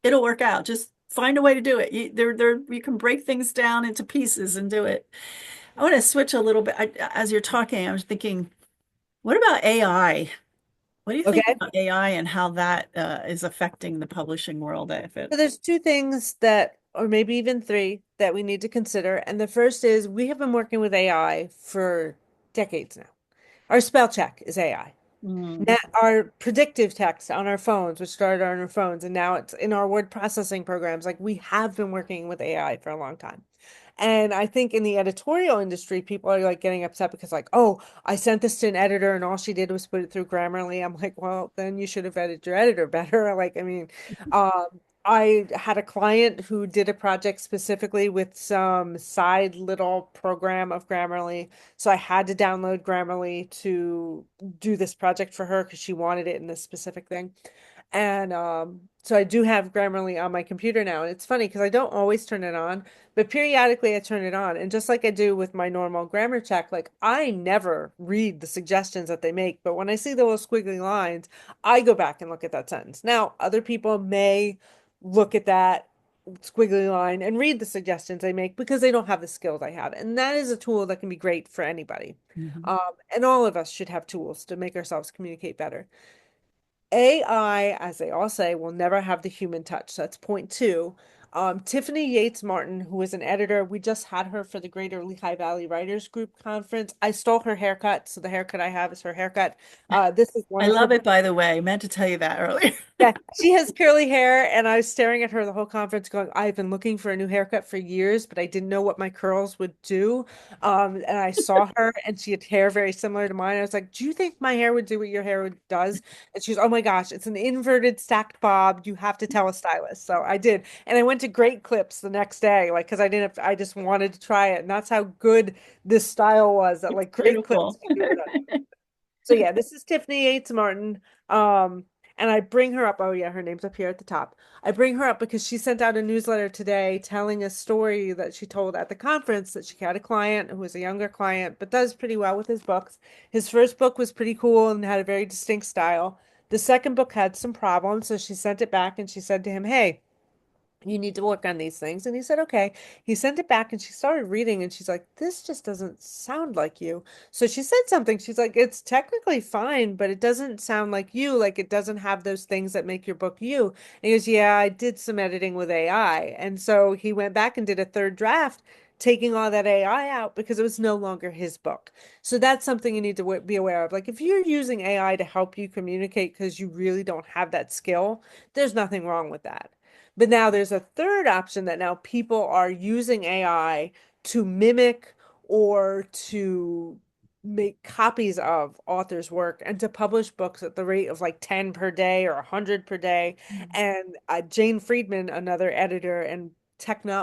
it'll work out. Just find a way to do it. You can break things down into pieces and do it. I want to switch a little bit. As you're talking, I was thinking, what about AI? What do you think Okay. about AI and how that is affecting the publishing world? If it, So there's two things that, or maybe even three, that we need to consider. And the first is we have been working with AI for decades now. Our spell check is AI. mm, Now, our predictive text on our phones, which started on our phones, and now it's in our word processing programs. Like we have been working with AI for a long time. And I think in the editorial industry, people are like getting upset because like, oh, I sent this to an editor and all she did was put it through Grammarly. I'm like, well, then you should have edited your editor better. Like, I mean, um, I had a client who did a project specifically with some side little program of Grammarly. So I had to download Grammarly to do this project for her because she wanted it in this specific thing. And so I do have Grammarly on my computer now. And it's funny because I don't always turn it on, but periodically I turn it on. And just like I do with my normal grammar check, like I never read the suggestions that they make. But when I see the little squiggly lines, I go back and look at that sentence. Now, other people may look at that squiggly line and read the suggestions they make because they don't have the skills I have. And that is a tool that can be great for anybody. mhm. And all of us should have tools to make ourselves communicate better. AI, as they all say, will never have the human touch. So that's point two. Tiffany Yates Martin, who is an editor, we just had her for the Greater Lehigh Valley Writers Group conference. I stole her haircut, so the haircut I have is her haircut. This is one I of her love it, books. by the way. I meant to tell you that earlier. Yeah, she has curly hair, and I was staring at her the whole conference going, I've been looking for a new haircut for years, but I didn't know what my curls would do. And I saw her, and she had hair very similar to mine. I was like, do you think my hair would do what your does? And she was, oh my gosh, it's an inverted stacked bob. You have to tell a stylist. So I did. And I went to Great Clips the next day, like, because I just wanted to try it. And that's how good this style was that, It's like, Great Clips beautiful. gave me the so yeah, this is Tiffany Yates Martin. And I bring her up. Oh yeah, her name's up here at the top. I bring her up because she sent out a newsletter today telling a story that she told at the conference that she had a client who was a younger client, but does pretty well with his books. His first book was pretty cool and had a very distinct style. The second book had some problems, so she sent it back and she said to him, "Hey, you need to work on these things." And he said, okay. He sent it back and she started reading and she's like, this just doesn't sound like you. So she said something. She's like, it's technically fine, but it doesn't sound like you. Like it doesn't have those things that make your book you. And he goes, yeah, I did some editing with AI. And so he went back and did a third draft, taking all that AI out because it was no longer his book. So that's something you need to be aware of. Like if you're using AI to help you communicate because you really don't have that skill, there's nothing wrong with that. But now there's a third option that now people are using AI to mimic or to make copies of authors' work and to publish books at the rate of like 10 per day or 100 per day. And Jane Friedman, another editor and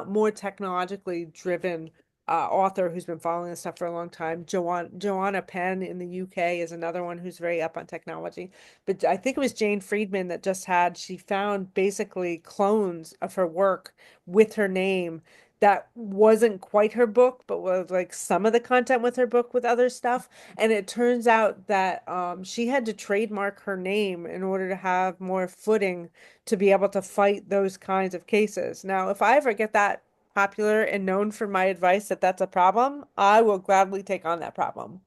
more technologically driven author who's been following this stuff for a long time, Joanna Penn in the UK is another one who's very up on technology. But I think it was Jane Friedman that she found basically clones of her work with her name that wasn't quite her book, but was like some of the content with her book with other stuff. And it turns out that she had to trademark her name in order to have more footing to be able to fight those kinds of cases. Now, if I ever get that popular and known for my advice that that's a problem, I will gladly take on that problem.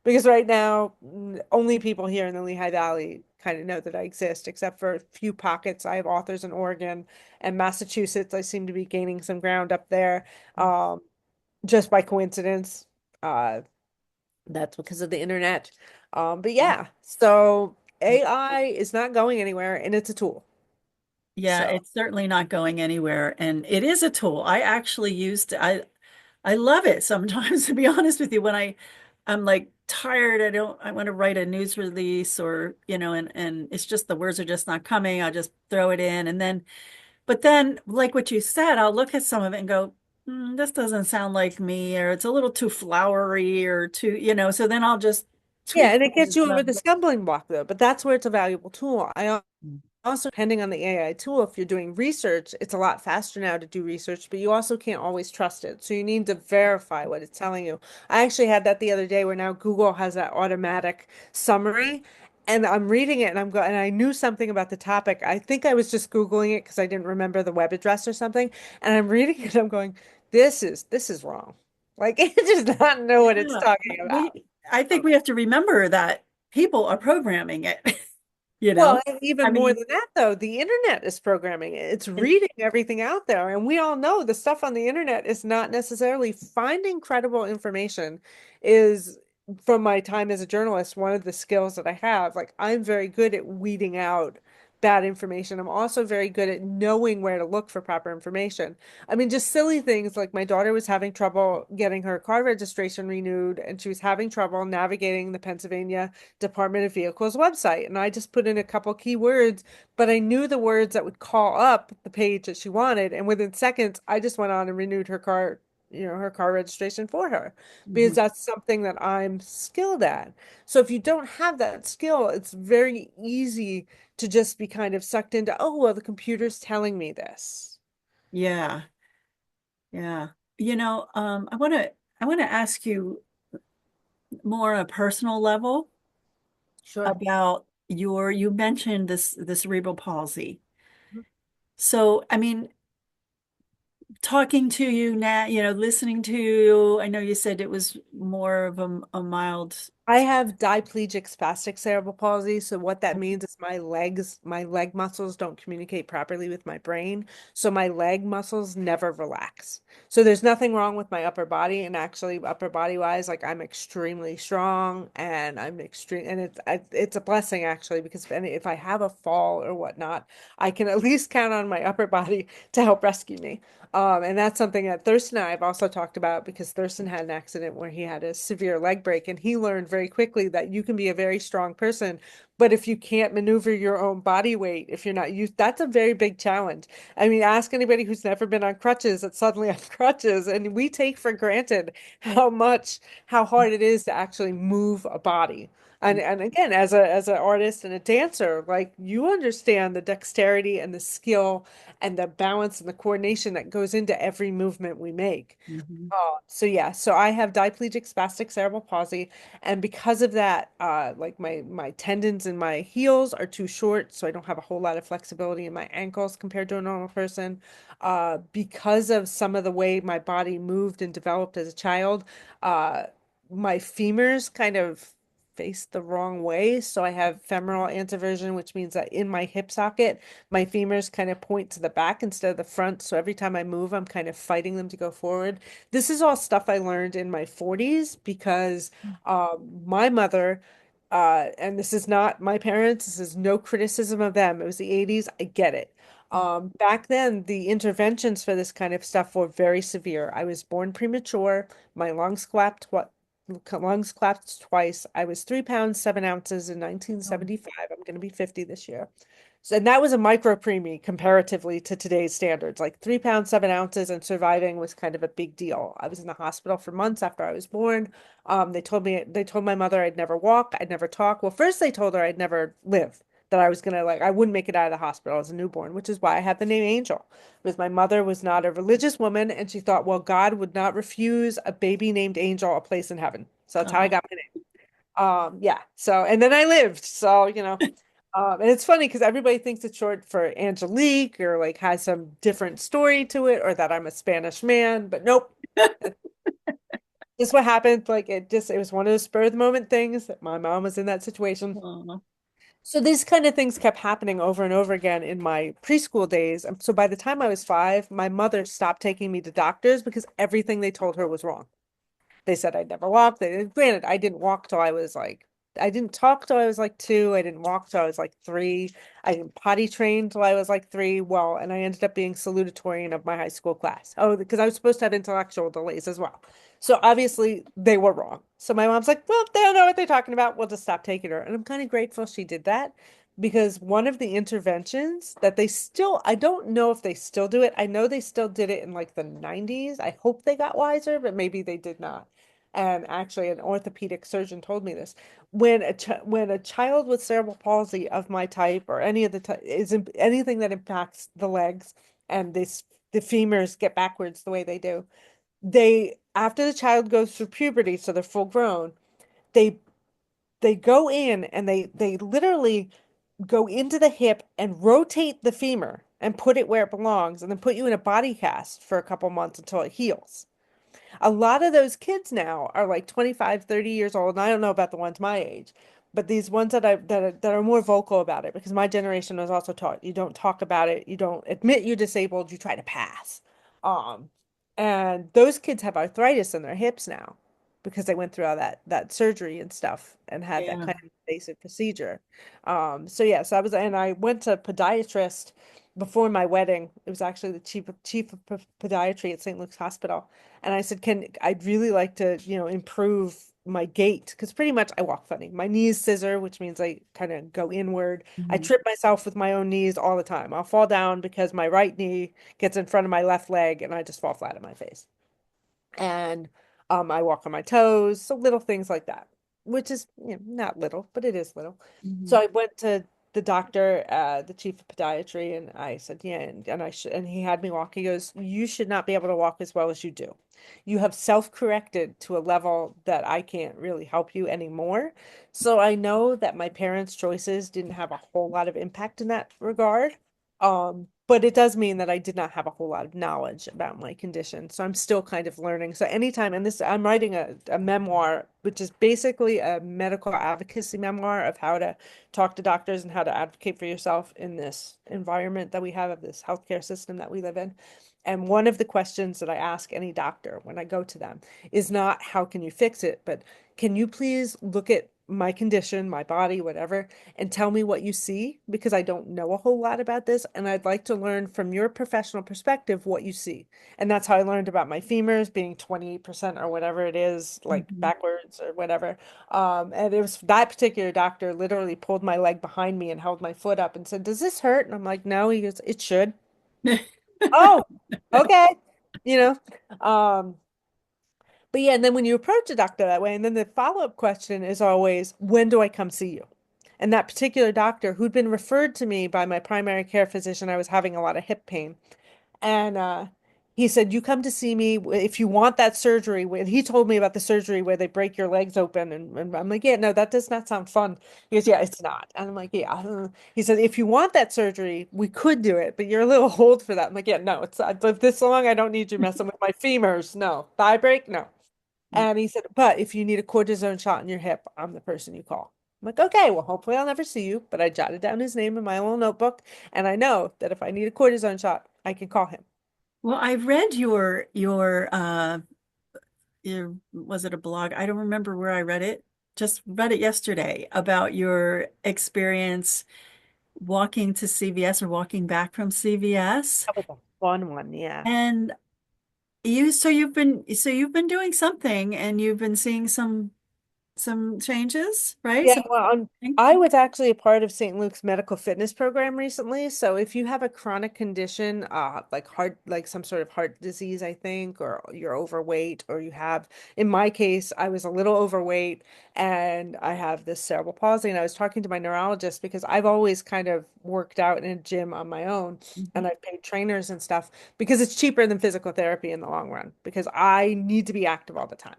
Because right now, only people here in the Lehigh Valley kind of know that I exist, except for a few pockets. I have authors in Oregon and Massachusetts. I seem to be gaining some ground up there, um, just by coincidence. That's because of the internet. But yeah, so AI is not going anywhere and it's a tool. Yeah, So it's certainly not going anywhere, and it is a tool. I actually used I love it sometimes, to be honest with you, when I'm like tired, I want to write a news release or, and it's just the words are just not coming. I'll just throw it in and then but then like what you said, I'll look at some of it and go, this doesn't sound like me, or it's a little too flowery or too, so then I'll just yeah, tweak and it gets things you over up. the stumbling block though, but that's where it's a valuable tool. Also, depending on the AI tool, if you're doing research, it's a lot faster now to do research, but you also can't always trust it. So you need to verify what it's telling you. I actually had that the other day where now Google has that automatic summary and I'm reading it and I'm going and I knew something about the topic. I think I was just Googling it because I didn't remember the web address or something. And I'm reading it and I'm going, this is wrong. Like it does not know what it's Yeah, talking about. I think we have to remember that people are programming it, you Well, know? and I even more mean, than that, though, the internet is programming it. It's reading everything out there. And we all know the stuff on the internet is not necessarily finding credible information is from my time as a journalist, one of the skills that I have. Like I'm very good at weeding out bad information. I'm also very good at knowing where to look for proper information. I mean, just silly things like my daughter was having trouble getting her car registration renewed, and she was having trouble navigating the Pennsylvania Department of Vehicles website. And I just put in a couple keywords, but I knew the words that would call up the page that she wanted. And within seconds, I just went on and renewed her car, her car registration for her because mhm. that's something that I'm skilled at. So if you don't have that skill, it's very easy to just be kind of sucked into, oh, well, the computer's telling me this. Yeah, yeah. I want to ask you more on a personal level Sure. about you mentioned this cerebral palsy. So, I mean, talking to you now, listening to you, I know you said it was more of a mild. I have diplegic spastic cerebral palsy. So what that means is my leg muscles don't communicate properly with my brain. So my leg muscles never relax. So there's nothing wrong with my upper body. And actually upper body wise, like I'm extremely strong and and it's a blessing actually, because if I have a fall or whatnot, I can at least count on my upper body to help rescue me. And that's something that Thurston and I have also talked about because Thurston had an accident where he had a severe leg break, and he learned very quickly that you can be a very strong person, but if you can't maneuver your own body weight, if you're not used, that's a very big challenge. I mean, ask anybody who's never been on crutches that's suddenly on crutches, and we take for granted how hard it is to actually move a body. And again, as an artist and a dancer, like you understand the dexterity and the skill and the balance and the coordination that goes into every movement we make. Mhm. So yeah, so I have diplegic spastic cerebral palsy, and because of that, like my tendons in my heels are too short, so I don't have a whole lot of flexibility in my ankles compared to a normal person. Because of some of the way my body moved and developed as a child, uh, my femurs kind of face the wrong way, so I have femoral anteversion, which means that in my hip socket, my femurs kind of point to the back instead of the front. So every time I move, I'm kind of fighting them to go forward. This is all stuff I learned in my 40s because my mother, and this is not my parents, this is no criticism of them. It was the 80s. I get it. Back then, the interventions for this kind of stuff were very severe. I was born premature. My lungs collapsed twice. I was 3 pounds, 7 ounces in Oh. 1975. I'm going to be 50 this year. So, and that was a micro preemie comparatively to today's standards. Like 3 pounds, 7 ounces, and surviving was kind of a big deal. I was in the hospital for months after I was born. They told my mother I'd never walk, I'd never talk. Well, first they told her I'd never live, that I was gonna I wouldn't make it out of the hospital as a newborn, which is why I had the name Angel. Because my mother was not a religious woman, and she thought, well, God would not refuse a baby named Angel a place in heaven. So that's how I Oh. got my name. Yeah. So, and then I lived. So, and it's funny because everybody thinks it's short for Angelique or like has some different story to it or that I'm a Spanish man, but nope. That's just what happened. Like it was one of those spur of the moment things that my mom was in that situation. Oh. So these kind of things kept happening over and over again in my preschool days. And so by the time I was 5, my mother stopped taking me to doctors because everything they told her was wrong. They said I'd never walk. Granted, I didn't talk till I was like 2. I didn't walk till I was like 3. I didn't potty train till I was like 3. Well, and I ended up being salutatorian of my high school class. Oh, because I was supposed to have intellectual delays as well. So obviously they were wrong. So my mom's like, well, they don't know what they're talking about. We'll just stop taking her. And I'm kind of grateful she did that because one of the interventions that I don't know if they still do it. I know they still did it in like the 90s. I hope they got wiser, but maybe they did not. And actually, an orthopedic surgeon told me this. When a child with cerebral palsy of my type or any of the type anything that impacts the legs and the femurs get backwards the way they do, they after the child goes through puberty, so they're full grown, they they go in and they literally go into the hip and rotate the femur and put it where it belongs and then put you in a body cast for a couple months until it heals. A lot of those kids now are like 25, 30 years old, and I don't know about the ones my age, but these ones that are more vocal about it, because my generation was also taught you don't talk about it, you don't admit you're disabled, you try to pass. Um, and those kids have arthritis in their hips now because they went through all that surgery and stuff and had that Yeah. kind of basic procedure. So yeah, so and I went to podiatrist before my wedding. It was actually the chief of podiatry at St. Luke's Hospital. And I said, I'd really like to, improve my gait because pretty much I walk funny. My knees scissor, which means I kind of go inward. I Mhm. trip myself with my own knees all the time. I'll fall down because my right knee gets in front of my left leg and I just fall flat on my face. And I walk on my toes, so little things like that, which is not little, but it is little. So Mhm. I went to the doctor, the chief of podiatry, and I said, yeah, and I should, and he had me walk. He goes, you should not be able to walk as well as you do. You have self-corrected to a level that I can't really help you anymore. So I know that my parents' choices didn't have a whole lot of impact in that regard. But it does mean that I did not have a whole lot of knowledge about my condition. So I'm still kind of learning. So anytime, and I'm writing a memoir, which is basically a medical advocacy memoir of how to talk to doctors and how to advocate for yourself in this environment that we have of this healthcare system that we live in. And one of the questions that I ask any doctor when I go to them is not how can you fix it, but can you please look at my condition, my body, whatever, and tell me what you see because I don't know a whole lot about this. And I'd like to learn from your professional perspective what you see. And that's how I learned about my femurs being 28% or whatever it is, like Mhm. backwards or whatever. And it was that particular doctor literally pulled my leg behind me and held my foot up and said, does this hurt? And I'm like, no. He goes, it should. Oh, okay. You know, but yeah, and then when you approach a doctor that way, and then the follow-up question is always, when do I come see you? And that particular doctor who'd been referred to me by my primary care physician, I was having a lot of hip pain. And he said, you come to see me if you want that surgery. And he told me about the surgery where they break your legs open. And I'm like, yeah, no, that does not sound fun. He goes, yeah, it's not. And I'm like, yeah. He said, if you want that surgery, we could do it, but you're a little old for that. I'm like, yeah, no, I've lived this long. I don't need you messing with my femurs. No. Thigh break? No. And he said, but if you need a cortisone shot in your hip, I'm the person you call. I'm like, okay, well, hopefully I'll never see you. But I jotted down his name in my little notebook. And I know that if I need a cortisone shot, I can call him. Well, I read your was it a blog? I don't remember where I read it. Just read it yesterday about your experience walking to CVS or walking back from CVS. That was a fun one. Yeah. And you've been doing something and you've been seeing some changes, right? Yeah, Some well, I was actually a part of St. Luke's medical fitness program recently. So if you have a chronic condition, like some sort of heart disease, I think, or you're overweight, or you have, in my case, I was a little overweight and I have this cerebral palsy. And I was talking to my neurologist because I've always kind of worked out in a gym on my own and I've paid trainers and stuff because it's cheaper than physical therapy in the long run because I need to be active all the time.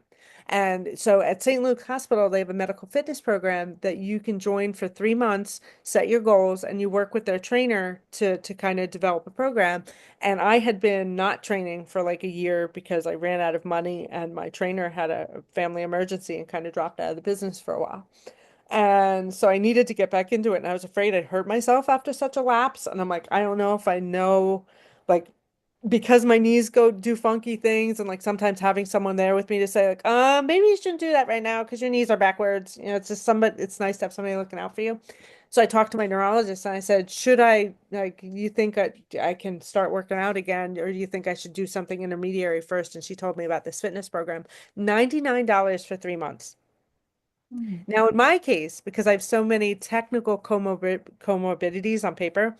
And so at St. Luke's Hospital, they have a medical fitness program that you can join for 3 months, set your goals, and you work with their trainer to kind of develop a program. And I had been not training for like a year because I ran out of money and my trainer had a family emergency and kind of dropped out of the business for a while. And so I needed to get back into it. And I was afraid I'd hurt myself after such a lapse. And I'm like, I don't know if I know, like, because my knees go do funky things and like sometimes having someone there with me to say like, maybe you shouldn't do that right now because your knees are backwards. It's just somebody, it's nice to have somebody looking out for you. So I talked to my neurologist and I said, should I, like, you think I can start working out again, or do you think I should do something intermediary first? And she told me about this fitness program, $99 for 3 months. Mm. Now, in my case, because I have so many technical comorbidities on paper,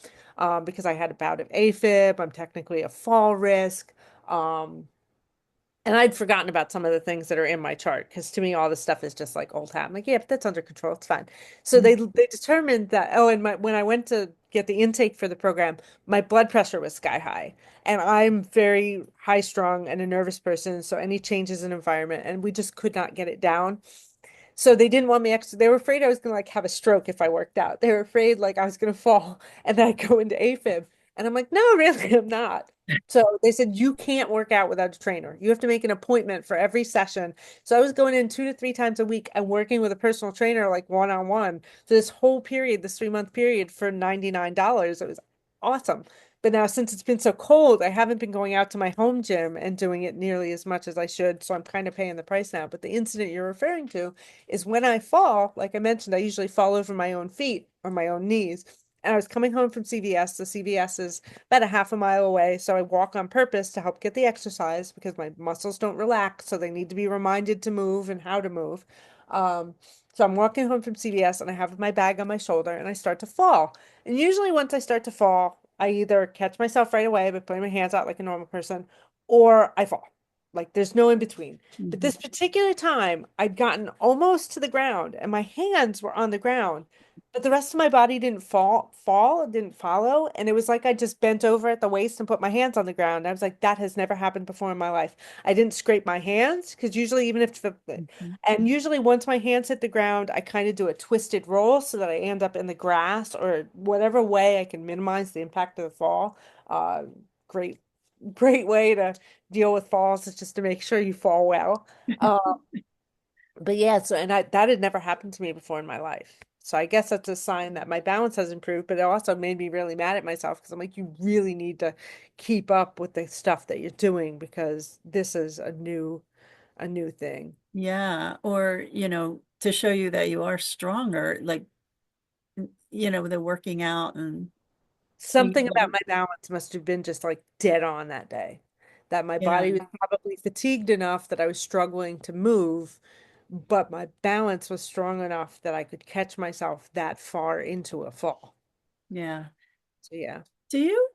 because I had a bout of AFib, I'm technically a fall risk. Um, and I'd forgotten about some of the things that are in my chart because to me, all this stuff is just like old hat. I'm like, yeah, but that's under control. It's fine. So Mm. they determined that, oh, and when I went to get the intake for the program, my blood pressure was sky high. And I'm very high strung and a nervous person. So any changes in environment, and we just could not get it down. So they didn't want me extra. They were afraid I was gonna like have a stroke if I worked out. They were afraid like I was gonna fall and then I'd go into AFib. And I'm like, no, really, I'm not. So they said you can't work out without a trainer. You have to make an appointment for every session. So I was going in 2 to 3 times a week and working with a personal trainer like one on one for this whole period, this 3 month period for $99. It was awesome. But now, since it's been so cold, I haven't been going out to my home gym and doing it nearly as much as I should. So I'm kind of paying the price now. But the incident you're referring to is when I fall, like I mentioned, I usually fall over my own feet or my own knees. And I was coming home from CVS. The CVS is about a half a mile away. So I walk on purpose to help get the exercise because my muscles don't relax. So they need to be reminded to move and how to move. Um, so I'm walking home from CVS and I have my bag on my shoulder and I start to fall. And usually, once I start to fall, I either catch myself right away by putting my hands out like a normal person or I fall. Like there's no in between. But Mhm. this particular time, I'd gotten almost to the ground and my hands were on the ground, but the rest of my body didn't fall, didn't follow. And it was like I just bent over at the waist and put my hands on the ground. I was like, that has never happened before in my life. I didn't scrape my hands because usually, even if Mhm. and usually once my hands hit the ground, I kind of do a twisted roll so that I end up in the grass or whatever way I can minimize the impact of the fall. Uh, great, great way to deal with falls is just to make sure you fall well. Uh, but yeah, so and that had never happened to me before in my life. So I guess that's a sign that my balance has improved, but it also made me really mad at myself because I'm like, you really need to keep up with the stuff that you're doing because this is a new thing. Yeah, or to show you that you are stronger, like the working out and being Something able about to, my balance must have been just like dead on that day. That my yeah, body was probably fatigued enough that I was struggling to move, but my balance was strong enough that I could catch myself that far into a fall. yeah. So yeah. Do you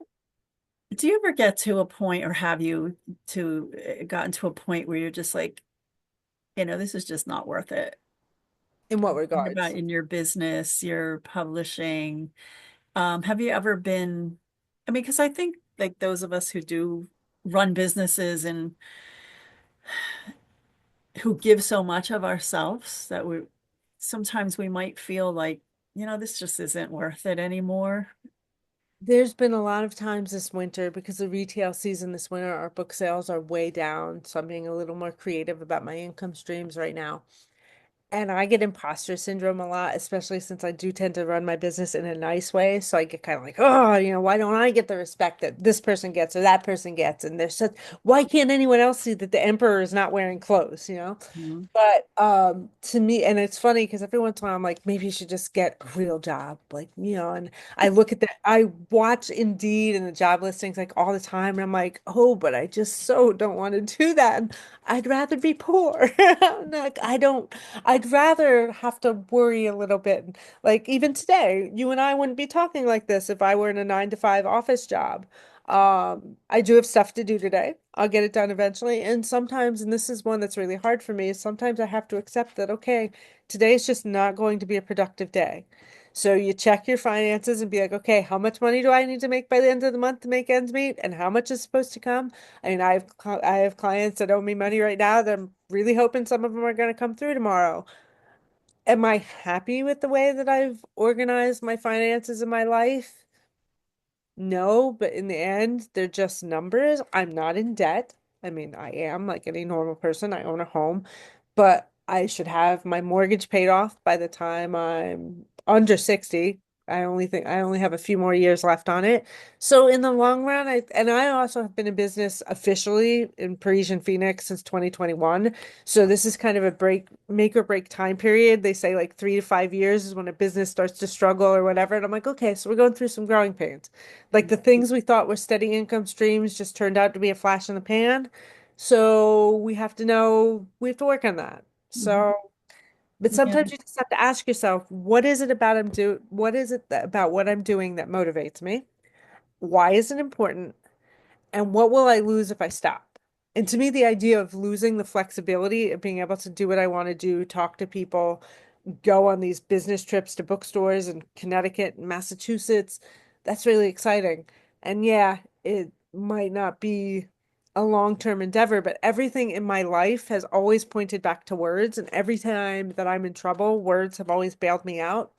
do you ever get to a point, or have you gotten to a point where you're just like, this is just not worth it? In what Think about regards? in your business, your publishing. Have you ever been, I mean, because I think like those of us who do run businesses and who give so much of ourselves that we sometimes we might feel like, this just isn't worth it anymore. There's been a lot of times this winter because the retail season this winter, our book sales are way down. So I'm being a little more creative about my income streams right now. And I get imposter syndrome a lot, especially since I do tend to run my business in a nice way. So I get kind of like, oh, why don't I get the respect that this person gets or that person gets? And there's such, why can't anyone else see that the emperor is not wearing clothes? Mhm. But to me, and it's funny because every once in a while I'm like, maybe you should just get a real job. And I look at I watch Indeed and the job listings like all the time, and I'm like, oh, but I just so don't want to do that. And I'd rather be poor. Like I'd rather have to worry a little bit. Like even today, you and I wouldn't be talking like this if I were in a 9 to 5 office job. I do have stuff to do today. I'll get it done eventually. And sometimes, and this is one that's really hard for me, is sometimes I have to accept that, okay, today is just not going to be a productive day. So you check your finances and be like, okay, how much money do I need to make by the end of the month to make ends meet? And how much is supposed to come? I mean, I have clients that owe me money right now that I'm really hoping some of them are going to come through tomorrow. Am I happy with the way that I've organized my finances in my life? No, but in the end, they're just numbers. I'm not in debt. I mean, I am like any normal person. I own a home, but I should have my mortgage paid off by the time I'm under 60. I only have a few more years left on it. So in the long run, I also have been in business officially in Parisian Phoenix since 2021. So this is kind of a make or break time period. They say like 3 to 5 years is when a business starts to struggle or whatever. And I'm like, okay, so we're going through some growing pains. Like the things we thought were steady income streams just turned out to be a flash in the pan. So we have to work on that. Mhm. So but Yeah, sometimes you just have to ask yourself, what is it about what I'm doing that motivates me? Why is it important? And what will I lose if I stop? And to me, the idea of losing the flexibility of being able to do what I want to do, talk to people, go on these business trips to bookstores in Connecticut and Massachusetts, that's really exciting. And yeah, it might not be a long-term endeavor, but everything in my life has always pointed back to words. And every time that I'm in trouble, words have always bailed me out.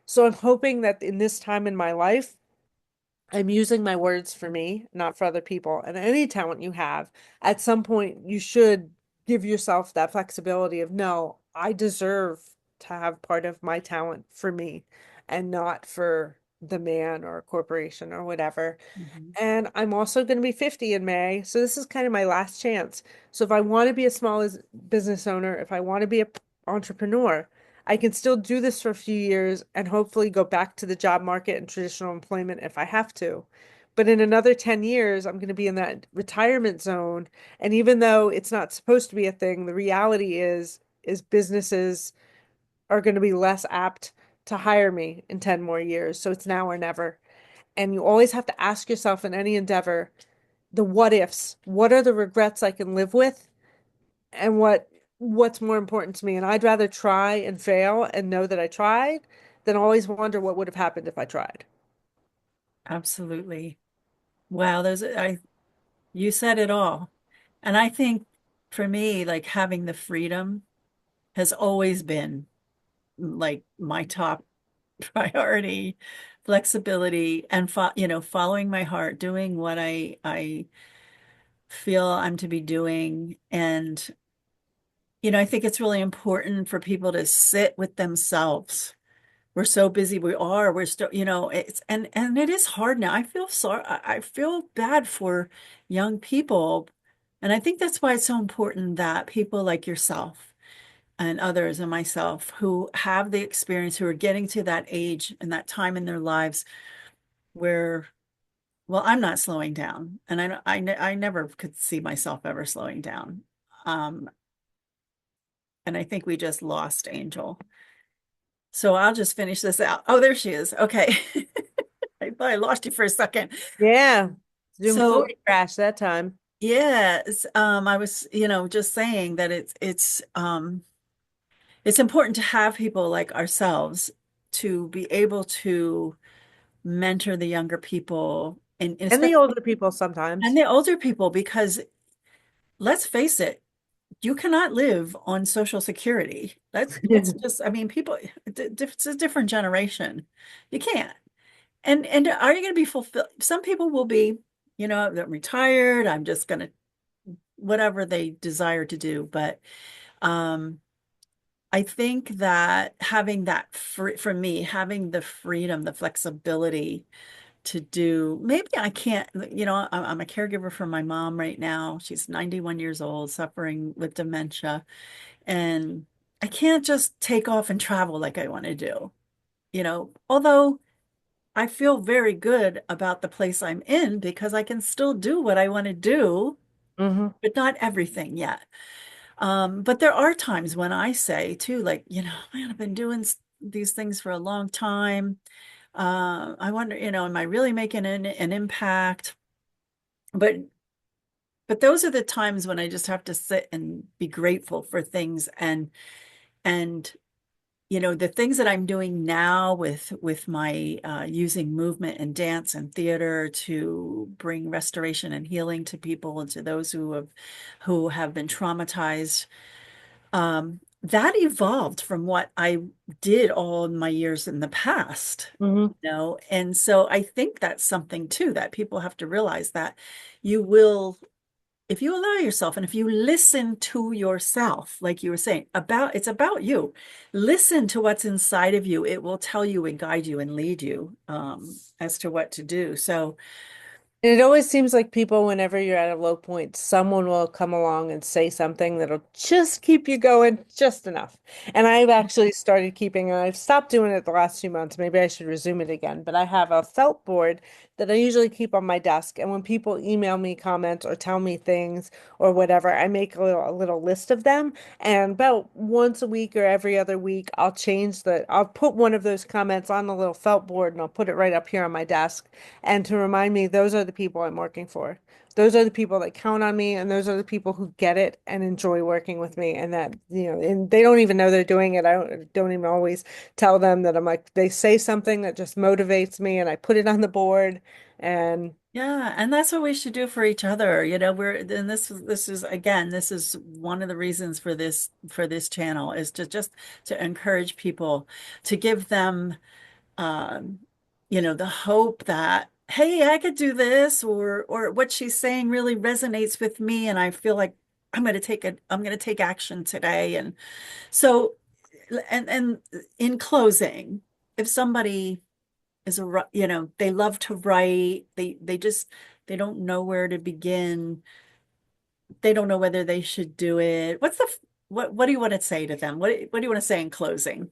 So I'm hoping that in this time in my life, I'm using my words for me, not for other people. And any talent you have, at some point, you should give yourself that flexibility of, no, I deserve to have part of my talent for me and not for the man or corporation or whatever. mhm. And I'm also going to be 50 in May. So this is kind of my last chance. So if I want to be a business owner, if I want to be an entrepreneur, I can still do this for a few years and hopefully go back to the job market and traditional employment if I have to. But in another 10 years, I'm going to be in that retirement zone. And even though it's not supposed to be a thing, the reality is businesses are going to be less apt to hire me in 10 more years. So it's now or never. And you always have to ask yourself in any endeavor, the what ifs. What are the regrets I can live with? And what's more important to me? And I'd rather try and fail and know that I tried than always wonder what would have happened if I tried. Absolutely. Wow, you said it all. And I think for me, like having the freedom has always been like my top priority, flexibility and following my heart, doing what I feel I'm to be doing. And I think it's really important for people to sit with themselves. We're so busy. We're still, it's and it is hard now. I feel sorry. I feel bad for young people. And I think that's why it's so important that people like yourself and others and myself who have the experience, who are getting to that age and that time in their lives where, well, I'm not slowing down. And I never could see myself ever slowing down. Um, and I think we just lost Angel. So I'll just finish this out. Oh, there she is. Okay. I thought I lost you for a second. Yeah. Zoom So 40 crash that time. yes, I was, just saying that it's important to have people like ourselves to be able to mentor the younger people and And the especially older people and sometimes. the older people because let's face it, you cannot live on Social Security. Let's just, I mean, people, it's a different generation. You can't. And are you going to be fulfilled? Some people will be, they're retired. I'm just going to whatever they desire to do. But um, I think that having that for me, having the freedom, the flexibility to do, maybe I can't, I'm a caregiver for my mom right now. She's 91 years old, suffering with dementia. And I can't just take off and travel like I want to do, although I feel very good about the place I'm in because I can still do what I want to do, Hmm. but not everything yet. But there are times when I say too, like, man, I've been doing these things for a long time. I wonder, am I really making an impact? But but those are the times when I just have to sit and be grateful for things and the things that I'm doing now with my using movement and dance and theater to bring restoration and healing to people and to those who have been traumatized. That evolved from what I did all my years in the past, Hmm. and so I think that's something too that people have to realize that you will. if you allow yourself and if you listen to yourself, like you were saying, it's about you. Listen to what's inside of you. It will tell you and guide you and lead you as to what to do. So, And it always seems like people, whenever you're at a low point, someone will come along and say something that'll just keep you going just enough. And I've actually started keeping, and I've stopped doing it the last few months. Maybe I should resume it again. But I have a felt board that I usually keep on my desk. And when people email me comments or tell me things or whatever, I make a little list of them. And about once a week or every other week, I'll put one of those comments on the little felt board and I'll put it right up here on my desk and to remind me those are the people I'm working for. Those are the people that count on me, and those are the people who get it and enjoy working with me. And that, and they don't even know they're doing it. I don't even always tell them that I'm like, they say something that just motivates me, and I put it on the board. And yeah, and that's what we should do for each other. And this is again, this is one of the reasons for this channel is to just to encourage people to give them um, the hope that, hey, I could do this, or what she's saying really resonates with me, and I feel like I'm going to take action today. And so, and in closing, if somebody is they love to write, they don't know where to begin, they don't know whether they should do it. What do you want to say to them? What do you want to say in closing?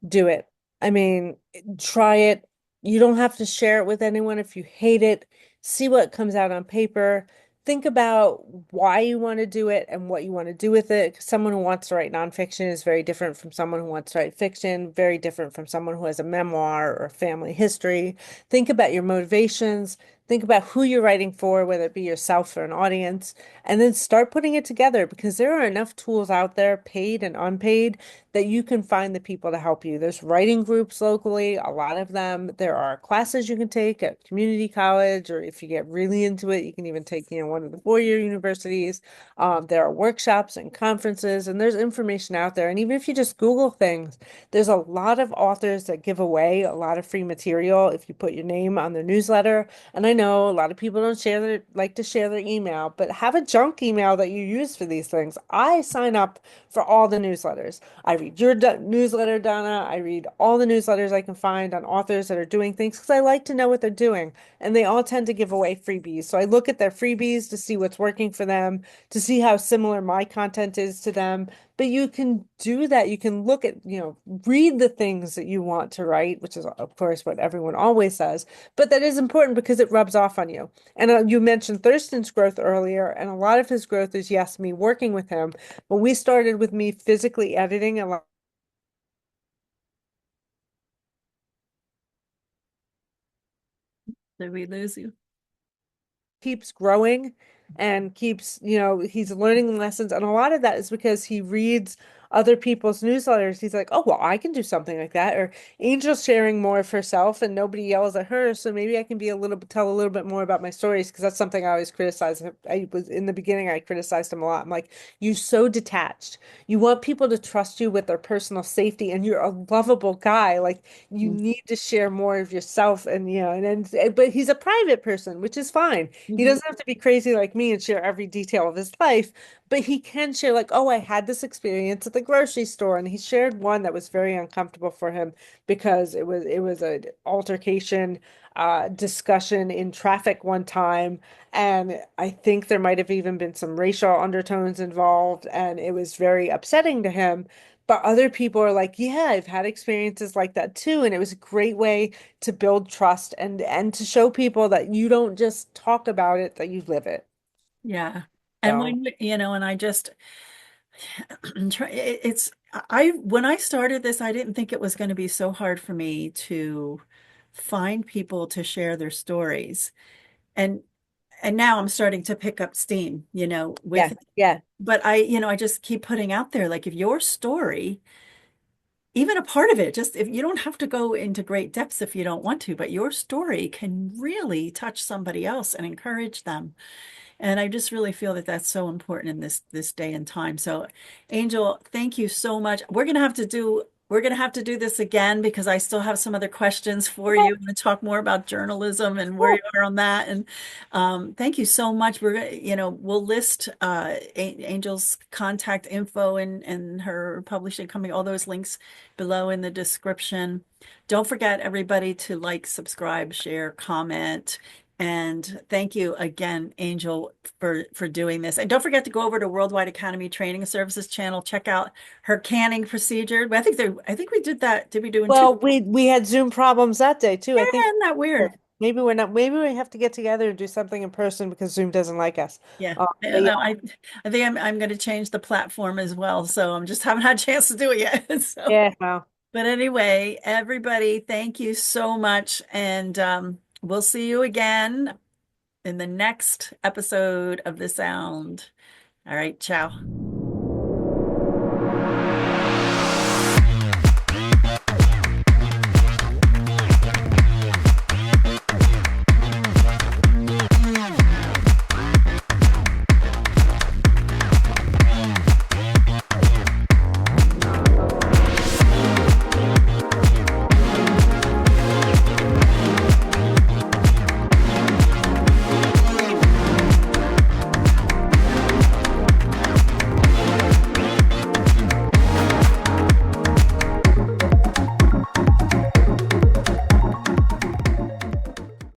do it. I mean, try it. You don't have to share it with anyone if you hate it. See what comes out on paper. Think about why you want to do it and what you want to do with it. 'Cause someone who wants to write nonfiction is very different from someone who wants to write fiction, very different from someone who has a memoir or a family history. Think about your motivations. Think about who you're writing for, whether it be yourself or an audience, and then start putting it together because there are enough tools out there, paid and unpaid, that you can find the people to help you. There's writing groups locally, a lot of them. There are classes you can take at community college, or if you get really into it, you can even take, one of the four-year universities. There are workshops and conferences, and there's information out there. And even if you just Google things, there's a lot of authors that give away a lot of free material if you put your name on their newsletter. And I know a lot of people don't like to share their email, but have a junk email that you use for these things. I sign up for all the newsletters. I read your newsletter, Donna. I read all the newsletters I can find on authors that are doing things because I like to know what they're doing. And they all tend to give away freebies. So I look at their freebies to see what's working for them, to see how similar my content is to them. But you can do that. You can look at, read the things that you want to write, which is, of course, what everyone always says. But that is important because it rubs off on you. And you mentioned Thurston's growth earlier, and a lot of his growth is, yes, me working with him. But we started with me physically editing a lot. Did we lose you? Keeps growing and keeps, he's learning lessons. And a lot of that is because he reads other people's newsletters. He's like, oh, well, I can do something like that. Or Angel's sharing more of herself and nobody yells at her. So maybe I can tell a little bit more about my stories because that's something I always criticize. I was in the beginning, I criticized him a lot. I'm like, you're so detached. You want people to trust you with their personal safety and you're a lovable guy. Like you need to share more of yourself and, but he's a private person, which is fine. He Mhm. doesn't have to be crazy like me and share every detail of his life, but he can share like, oh, I had this experience at the grocery store, and he shared one that was very uncomfortable for him because it was an altercation, discussion in traffic one time, and I think there might have even been some racial undertones involved, and it was very upsetting to him. But other people are like, yeah, I've had experiences like that too, and it was a great way to build trust and to show people that you don't just talk about it, that you live it. Yeah. And So and I just it's I when I started this, I didn't think it was going to be so hard for me to find people to share their stories. And now I'm starting to pick up steam, yeah, with yeah. but I just keep putting out there like if your story, even a part of it, just if you don't have to go into great depths if you don't want to, but your story can really touch somebody else and encourage them. And I just really feel that that's so important in this day and time. So, Angel, thank you so much. We're going to have to do we're going to have to do this again because I still have some other questions for Okay, you. I'm going to talk more about journalism and where sure. you are on that. And thank you so much. We're going to, we'll list Angel's contact info and her publishing company, all those links below in the description. Don't forget, everybody, to like, subscribe, share, comment. And thank you again, Angel, for doing this. And don't forget to go over to Worldwide Academy Training Services channel. Check out her canning procedure. I think we did that. Did we do in two? Well, we had Zoom problems that day too. I Yeah, think isn't that weird? maybe we're not. Maybe we have to get together and do something in person because Zoom doesn't like us. Yeah. But And yeah, I think I'm going to change the platform as well. So I'm just haven't had a chance to do it yet. So, yeah. Wow. but anyway, everybody, thank you so much. And we'll see you again in the next episode of The Sound. All right, ciao.